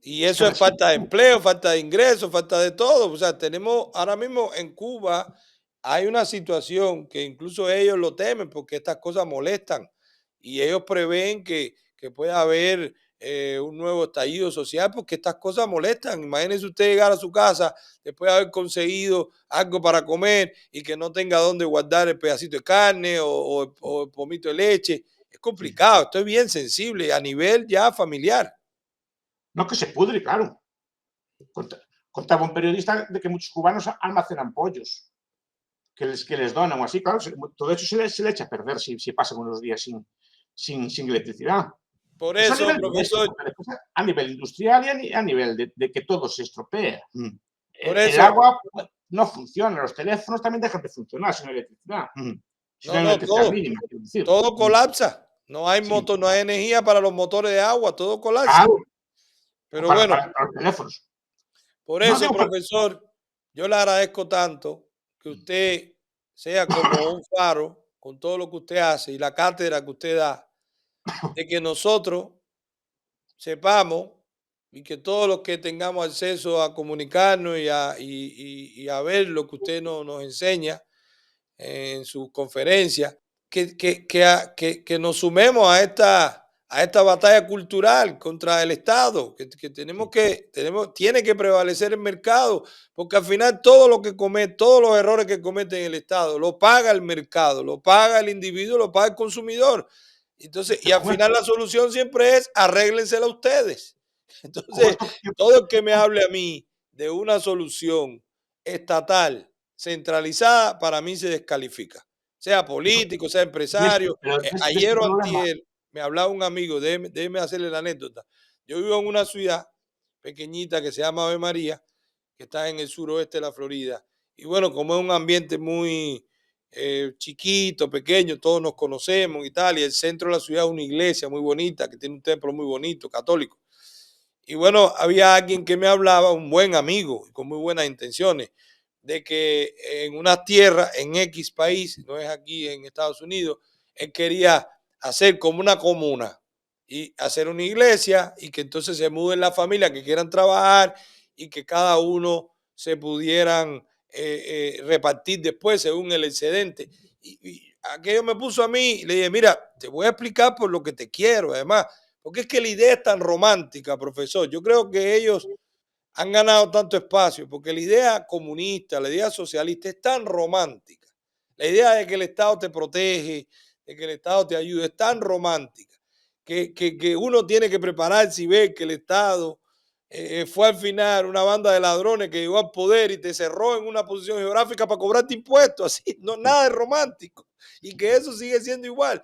Y Es que eso es falta de empleo, falta de ingresos, falta de todo. O sea, tenemos ahora mismo en Cuba, hay una situación que incluso ellos lo temen porque estas cosas molestan y ellos prevén que pueda haber un nuevo estallido social porque estas cosas molestan. Imagínense usted llegar a su casa después de haber conseguido algo para comer y que no tenga dónde guardar el pedacito de carne o el pomito de leche. Es sí. complicado, esto es bien sensible a nivel ya familiar. No que se pudre, claro. Contaba un periodista de que muchos cubanos almacenan pollos que les donan o así, claro, todo eso se le echa a perder si pasan unos días sin electricidad. Por Eso a eso, nivel profesor, doméstico, pero después a nivel industrial y a nivel de que todo se estropea. por El eso, agua no funciona, los teléfonos también dejan de funcionar sin electricidad. Si no no, hay no, electricidad todo, mínima, quiero decir. todo colapsa. No hay Sí, motor, no hay energía para los motores de agua, todo colapsa. claro, o Pero bueno, para los teléfonos. Por No eso, digo por- profesor, yo le agradezco tanto que usted sea como un faro con todo lo que usted hace y la cátedra que usted da, de que nosotros sepamos y que todos los que tengamos acceso a comunicarnos y a ver lo que usted nos enseña en sus conferencias, que nos sumemos a esta batalla cultural contra el Estado, que tiene que prevalecer el mercado, porque al final todo lo que comete, todos los errores que comete el Estado, lo paga el mercado, lo paga el individuo, lo paga el consumidor. Entonces, y al con final esto, la solución siempre es arréglensela ustedes. con Entonces, esto que- todo el que me hable a mí de una solución estatal centralizada, para mí se descalifica. Sea político, sea empresario. pero de Ayer este o problema, antier me hablaba un amigo, déjeme hacerle la anécdota. Yo vivo en una ciudad pequeñita que se llama Ave María, que está en el suroeste de la Florida. Y bueno, como es un ambiente muy chiquito, pequeño, todos nos conocemos y tal, y el centro de la ciudad es una iglesia muy bonita, que tiene un templo muy bonito, católico. Y bueno, había alguien que me hablaba, un buen amigo, con muy buenas intenciones, de que en una tierra, en X país, no es aquí en Estados Unidos, él quería hacer como una comuna y hacer una iglesia y que entonces se muden la familia que quieran trabajar y que cada uno se pudieran repartir después según el excedente. Y aquello me puso a mí y le dije, mira, te voy a explicar por lo que te quiero, además, porque es que la idea es tan romántica, profesor. Yo creo que ellos han ganado tanto espacio porque la idea comunista, la idea socialista es tan romántica. La idea de que el Estado te protege, de que el Estado te ayude, es tan romántica que uno tiene que prepararse y ver que el Estado fue al final una banda de ladrones que llegó al poder y te cerró en una posición geográfica para cobrarte impuestos. Así, no, nada de romántico. Y que eso sigue siendo igual.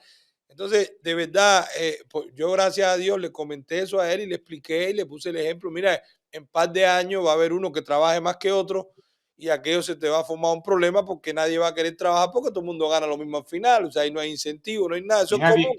Entonces, de verdad, pues, yo gracias a Dios le comenté eso a él y le expliqué y le puse el ejemplo. Mira, en par de años va a haber uno que trabaje más que otro y aquello se te va a formar un problema porque nadie va a querer trabajar porque todo el mundo gana lo mismo al final. O sea, ahí no hay incentivo, no hay nada. Eso y es común.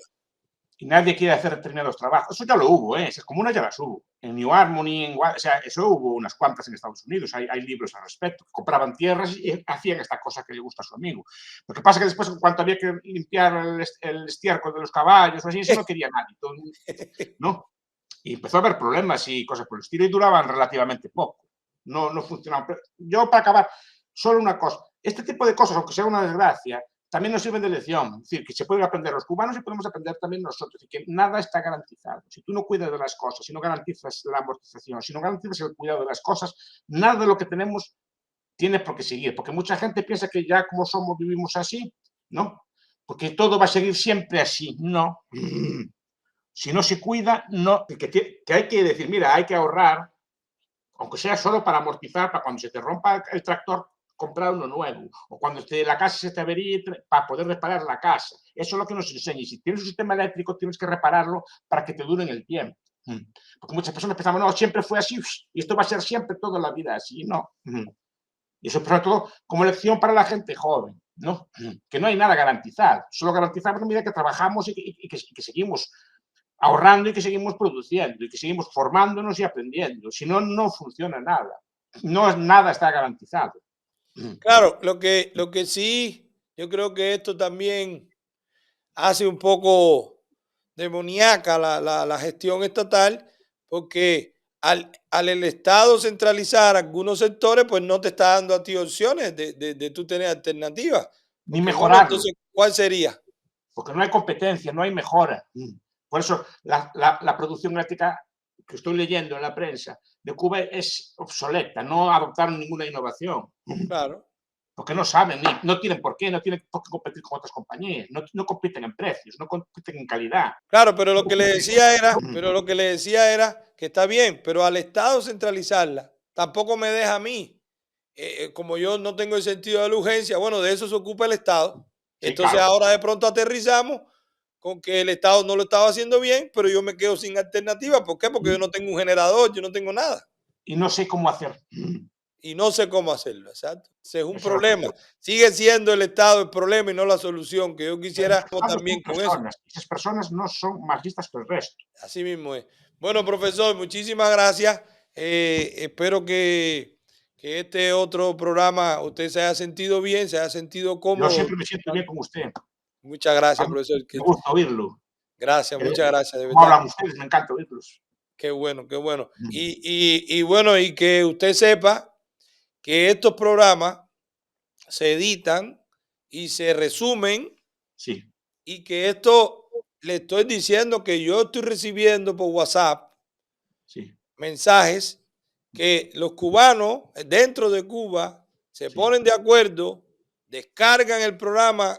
nadie quiere hacer determinados trabajos. Eso ya lo hubo, ¿eh? Esas comunas ya las hubo. En New Harmony, o sea, eso hubo unas cuantas en Estados Unidos. Hay libros al respecto. Compraban tierras y hacían esta cosa que le gusta a su amigo. Lo que pasa es que después, en cuanto había que limpiar el estiércol de los caballos o así, eso no quería nadie. Todo, ¿no? Y empezó a haber problemas y cosas por el estilo y duraban relativamente poco. No funcionaban. Pero yo, para acabar, solo una cosa. Este tipo de cosas, aunque sea una desgracia, también nos sirven de lección. Es decir, que se pueden aprender los cubanos y podemos aprender también nosotros. Y que nada está garantizado. Si tú no cuidas de las cosas, si no garantizas la amortización, si no garantizas el cuidado de las cosas, nada de lo que tenemos tiene por qué seguir. Porque mucha gente piensa que ya como somos vivimos así, ¿no? Porque todo va a seguir siempre así. No. Si no se cuida, no. Que hay que decir, mira, hay que ahorrar, aunque sea solo para amortizar, para cuando se te rompa el tractor, comprar uno nuevo, o cuando la casa se te averíe, para poder reparar la casa. Eso es lo que nos enseña. Y si tienes un sistema eléctrico, tienes que repararlo para que te dure en el tiempo. Porque muchas personas pensamos, no, siempre fue así, y esto va a ser siempre toda la vida así. No. Y eso, sobre todo, como lección para la gente joven, ¿no? Que no hay nada garantizado. Solo garantizamos a medida que trabajamos y que seguimos ahorrando y que seguimos produciendo y que seguimos formándonos y aprendiendo. Si no, no funciona nada. No, nada está garantizado. Claro, lo que sí, yo creo que esto también hace un poco demoníaca la gestión estatal, porque al el Estado centralizar algunos sectores, pues no te está dando a ti opciones de tú tener alternativas. Ni Porque bueno, mejorarlo. entonces, ¿cuál sería? Porque no hay competencia, no hay mejora. Por eso la producción eléctrica que estoy leyendo en la prensa de Cuba es obsoleta, no adoptaron ninguna innovación. Claro. Porque no saben, no tienen por qué, no tienen por qué competir con otras compañías, no compiten en precios, no compiten en calidad. Claro, pero lo que le decía era que está bien, pero al Estado centralizarla, tampoco me deja a mí. Como yo no tengo el sentido de la urgencia, bueno, de eso se ocupa el Estado. Sí, Entonces claro. ahora de pronto aterrizamos con que el Estado no lo estaba haciendo bien, pero yo me quedo sin alternativa. ¿Por qué? Porque yo no tengo un generador, yo no tengo nada. Y no sé cómo hacer. Y no sé cómo hacerlo, exacto. Ese es un Eso es lo problema. Sigue siendo el Estado el problema y no la solución, que yo quisiera también con eso. Esas personas no son más listas que el resto. Así mismo es. Bueno, profesor, muchísimas gracias. Espero que este otro programa usted se haya sentido bien, se haya sentido Yo cómodo. siempre me siento bien con usted. Muchas A gracias, mí profesor. me gusta oírlo. Gracias, muchas gracias, de Cómo verdad. hablan ustedes, me encanta oírlos. Qué bueno, qué bueno. Mm. Y bueno, y que usted sepa que estos programas se editan y se resumen, Sí, y que esto le estoy diciendo que yo estoy recibiendo por WhatsApp sí, mensajes que los cubanos dentro de Cuba se sí, ponen de acuerdo, descargan el programa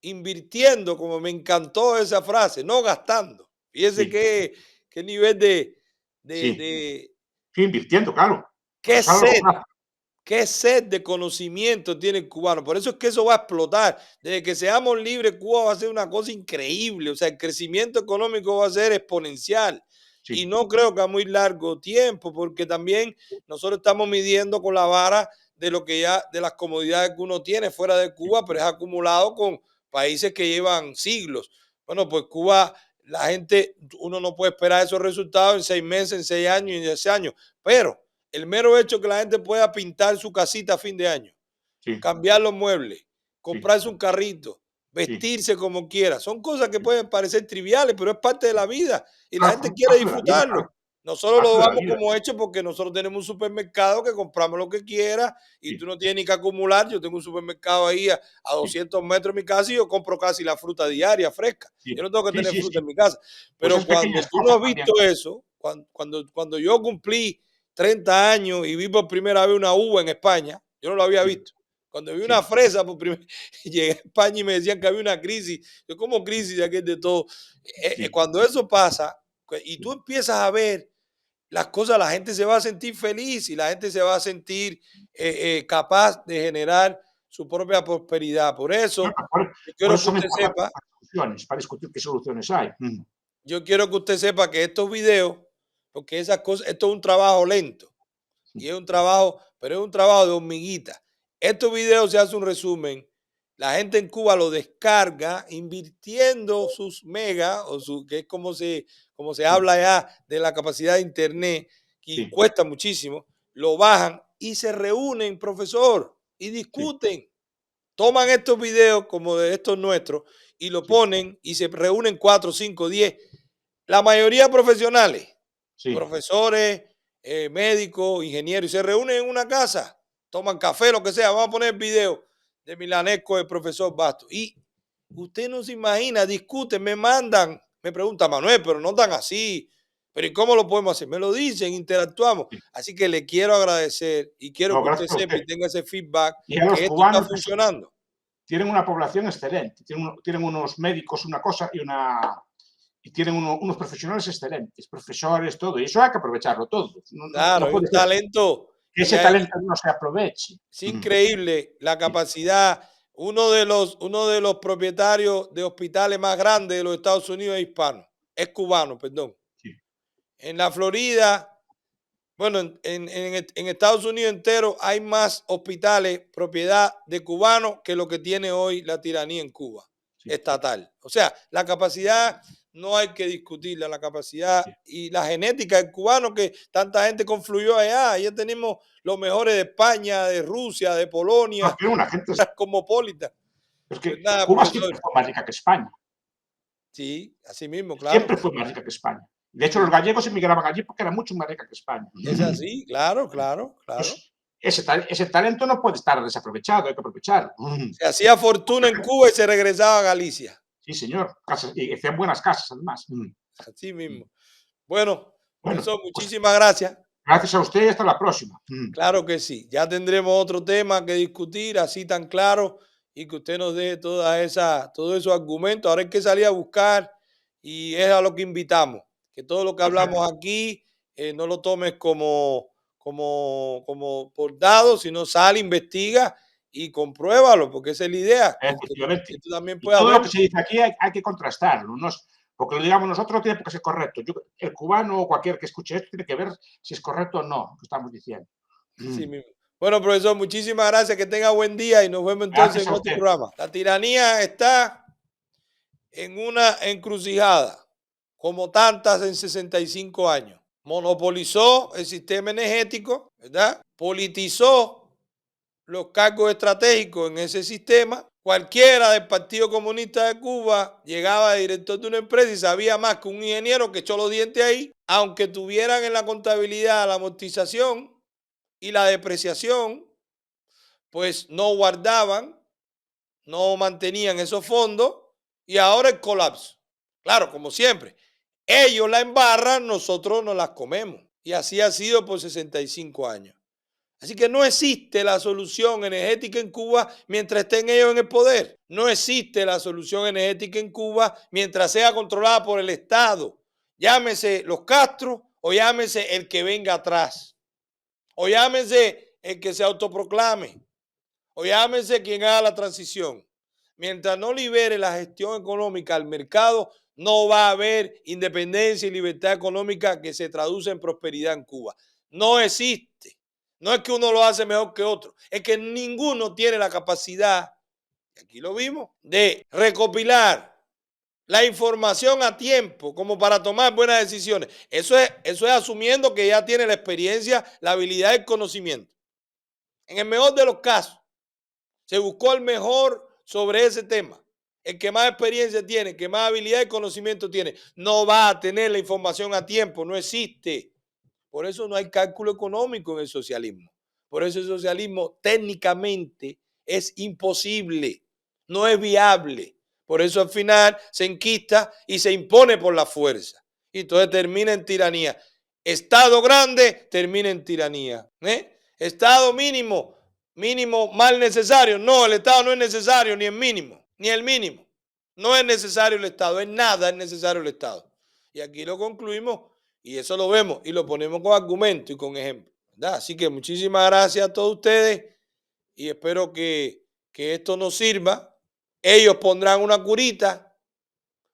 invirtiendo, como me encantó esa frase, no gastando. Fíjese sí, qué nivel de, sí. de Sí, invirtiendo, claro. Porque qué es a largo sed, plazo. qué sed de conocimiento tiene el cubano. Por eso es que eso va a explotar. Desde que seamos libres, Cuba va a ser una cosa increíble. O sea, el crecimiento económico va a ser exponencial. Y Sí, no creo que a muy largo tiempo, porque también nosotros estamos midiendo con la vara de lo que ya, de las comodidades que uno tiene fuera de Cuba, pero es acumulado con países que llevan siglos. Bueno, pues Cuba, la gente, uno no puede esperar esos resultados en 6 meses, en 6 años y en 10 años, pero el mero hecho que la gente pueda pintar su casita a fin de año, sí, cambiar los muebles, sí, comprarse un carrito, sí, vestirse como quiera, son cosas que sí. pueden parecer triviales, pero es parte de la vida y la Claro, gente forma quiere parte de la vida, disfrutarlo. claro. Nosotros lo Parte de la damos vida. como hecho porque nosotros tenemos un supermercado que compramos lo que quiera y Sí, tú no tienes ni que acumular. Yo tengo un supermercado ahí a sí, 200 metros de mi casa y yo compro casi la fruta diaria fresca. sí, Yo no tengo que sí, tener sí, fruta sí. en mi casa. Pues Pero esas cuando pequeñas tú no cosas has también. visto eso, cuando yo cumplí 30 años y vi por primera vez una uva en España, yo no lo había Sí, visto. Cuando vi una sí, fresa por primera llegué a España y me decían que había una crisis. Yo, como crisis de aquí de todo. sí, Cuando eso pasa y tú sí. empiezas a ver las cosas, la gente se va a sentir feliz y la gente se va a sentir capaz de generar su propia prosperidad. Por Claro, eso, yo por quiero eso que son usted importantes sepa, las discusiones, para discutir qué soluciones hay. yo quiero que usted sepa que estos videos, porque esas cosas, esto es un trabajo lento y es un trabajo, pero es un trabajo de hormiguita. Estos videos se hace un resumen. La gente en Cuba lo descarga invirtiendo sus megas, que es como se Sí, habla ya de la capacidad de internet, y sí, cuesta muchísimo, lo bajan y se reúnen, profesor, y sí, discuten. Toman estos videos como de estos nuestros y lo sí, ponen y se reúnen 4, 5, 10. La mayoría profesionales, sí, profesores, médicos, ingenieros, y se reúnen en una casa, toman café, lo que sea. Vamos a poner el video de Milanesco, el profesor Bastos. Y usted no se imagina, discuten, me mandan, me pregunta Manuel, pero no tan así. Pero ¿y cómo lo podemos hacer? Me lo dicen, interactuamos. sí. Así que le quiero agradecer y quiero No, que usted gracias a sepa usted. y tenga ese feedback Y a los que esto está cubanos funcionando. tienen una población excelente. Tienen unos médicos, una cosa, y tienen unos profesionales excelentes, profesores, todo. Y eso hay que aprovecharlo todo. Claro, No hay puede un ser talento que y ese hay, talento no se aproveche. es increíble la Sí, capacidad. Uno de los propietarios de hospitales más grandes de los Estados Unidos es hispano, es cubano, perdón. sí, En la Florida, bueno, en Estados Unidos entero hay más hospitales propiedad de cubanos que lo que tiene hoy la tiranía en Cuba, sí, estatal. O sea, la capacidad no hay que discutirla, la capacidad sí. y la genética del cubano, que tanta gente confluyó allá. Ya tenemos los mejores de España, de Rusia, de No, Polonia, tiene una gente. cosmopolita. Es Pues que nada, Cuba profesor. siempre fue más rica que España. Sí, así mismo, claro. Siempre fue más rica que España. De hecho, los Sí, gallegos emigraban allí porque era mucho más rica que España. es así, claro, claro, claro. Entonces, ese talento no puede estar desaprovechado, hay que aprovecharlo. Se hacía fortuna en Cuba y se regresaba a Galicia. Sí, señor. Y hacían buenas casas, además. Así mismo. Bueno, Bueno, profesor, pues muchísimas gracias. gracias a usted y hasta la próxima. Claro que sí. Ya tendremos otro tema que discutir así tan claro y que usted nos dé todos esos argumentos. Ahora hay que salir a buscar y es a lo que invitamos. Que todo lo que Perfecto. hablamos aquí no lo tomes como por dado, sino sale, investiga y compruébalo, porque esa es la idea, que Efectivamente. tú también Y puedas todo lo que verlo. se dice aquí hay que contrastarlo. Porque lo digamos nosotros tiene que ser correcto. El cubano o cualquier que escuche esto tiene que ver si es correcto o no lo que estamos diciendo. Así mismo. Bueno, profesor, muchísimas gracias. Que tenga buen día y nos vemos entonces Gracias en a otro usted. programa. La tiranía está en una encrucijada, como tantas en 65 años. monopolizó el sistema energético, ¿verdad? Politizó los cargos estratégicos en ese sistema. Cualquiera del Partido Comunista de Cuba llegaba de director de una empresa y sabía más que un ingeniero que echó los dientes ahí, aunque tuvieran en la contabilidad la amortización y la depreciación, pues no guardaban, no mantenían esos fondos y ahora el colapso. Claro, como siempre, ellos la embarran, nosotros nos las comemos. Y así ha sido por 65 años. Así que no existe la solución energética en Cuba mientras estén ellos en el poder. No existe la solución energética en Cuba mientras sea controlada por el Estado. Llámese los Castro o llámese el que venga atrás. O llámese el que se autoproclame. O llámese quien haga la transición. Mientras no libere la gestión económica al mercado, no va a haber independencia y libertad económica que se traduce en prosperidad en Cuba. No existe. No es que uno lo hace mejor que otro, es que ninguno tiene la capacidad, y aquí lo vimos, de recopilar la información a tiempo como para tomar buenas decisiones. Eso es asumiendo que ya tiene la experiencia, la habilidad y el conocimiento. En el mejor de los casos, se buscó el mejor sobre ese tema. El que más experiencia tiene, el que más habilidad y conocimiento tiene, no va a tener la información a tiempo, no existe. Por eso no hay cálculo económico en el socialismo. Por eso el socialismo técnicamente es imposible, no es viable. Por eso al final se enquista y se impone por la fuerza. Y entonces termina en tiranía. Estado grande termina en tiranía. Estado mínimo, mínimo mal necesario. No, el Estado no es necesario, ni el mínimo, ni el mínimo. No es necesario el Estado, en nada es necesario el Estado. Y aquí lo concluimos. Y eso lo vemos y lo ponemos con argumentos y con ejemplos, ¿verdad? Así que muchísimas gracias a todos ustedes y espero que esto nos sirva. Ellos pondrán una curita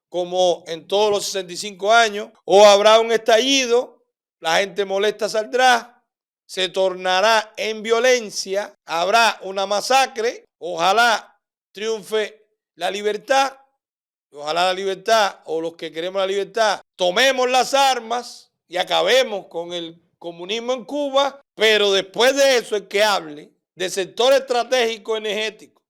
como en todos los 65 años o habrá un estallido, la gente molesta saldrá, se tornará en violencia, habrá una masacre, ojalá triunfe la libertad. Ojalá la libertad, o los que queremos la libertad, tomemos las armas y acabemos con el comunismo en Cuba, pero después de eso el que hable de sector estratégico energético,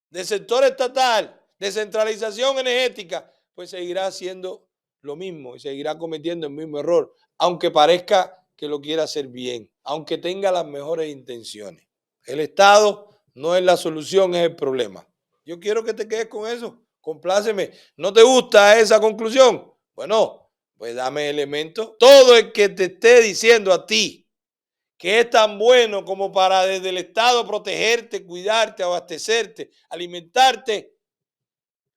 de sector estatal, de centralización energética, pues seguirá haciendo lo mismo y seguirá cometiendo el mismo error, aunque parezca que lo quiera hacer bien, aunque tenga las mejores intenciones. El Estado no es la solución, es el problema. Yo quiero que te quedes con eso. Compláceme. ¿No te gusta esa conclusión? Bueno, pues dame elementos. Todo el que te esté diciendo a ti que es tan bueno como para desde el Estado protegerte, cuidarte, abastecerte, alimentarte,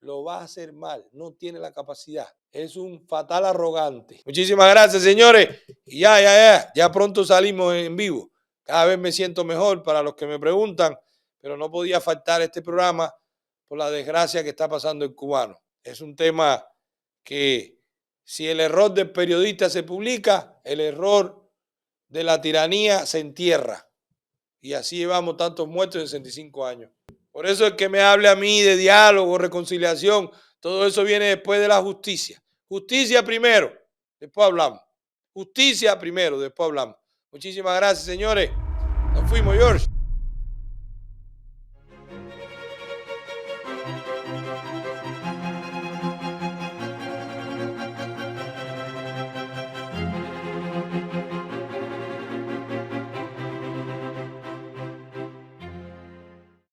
lo va a hacer mal. No tiene la capacidad. Es un fatal arrogante. Muchísimas gracias, señores. Y ya pronto salimos en vivo. Cada vez me siento mejor para los que me preguntan, pero no podía faltar este programa por la desgracia que está pasando el cubano. Es un tema que si el error del periodista se publica, el error de la tiranía se entierra. Y así llevamos tantos muertos en 65 años. Por eso el que me hable a mí de diálogo, reconciliación, todo eso viene después de la justicia. Justicia primero, después hablamos. Justicia primero, después hablamos. Muchísimas gracias, señores. Nos fuimos, George.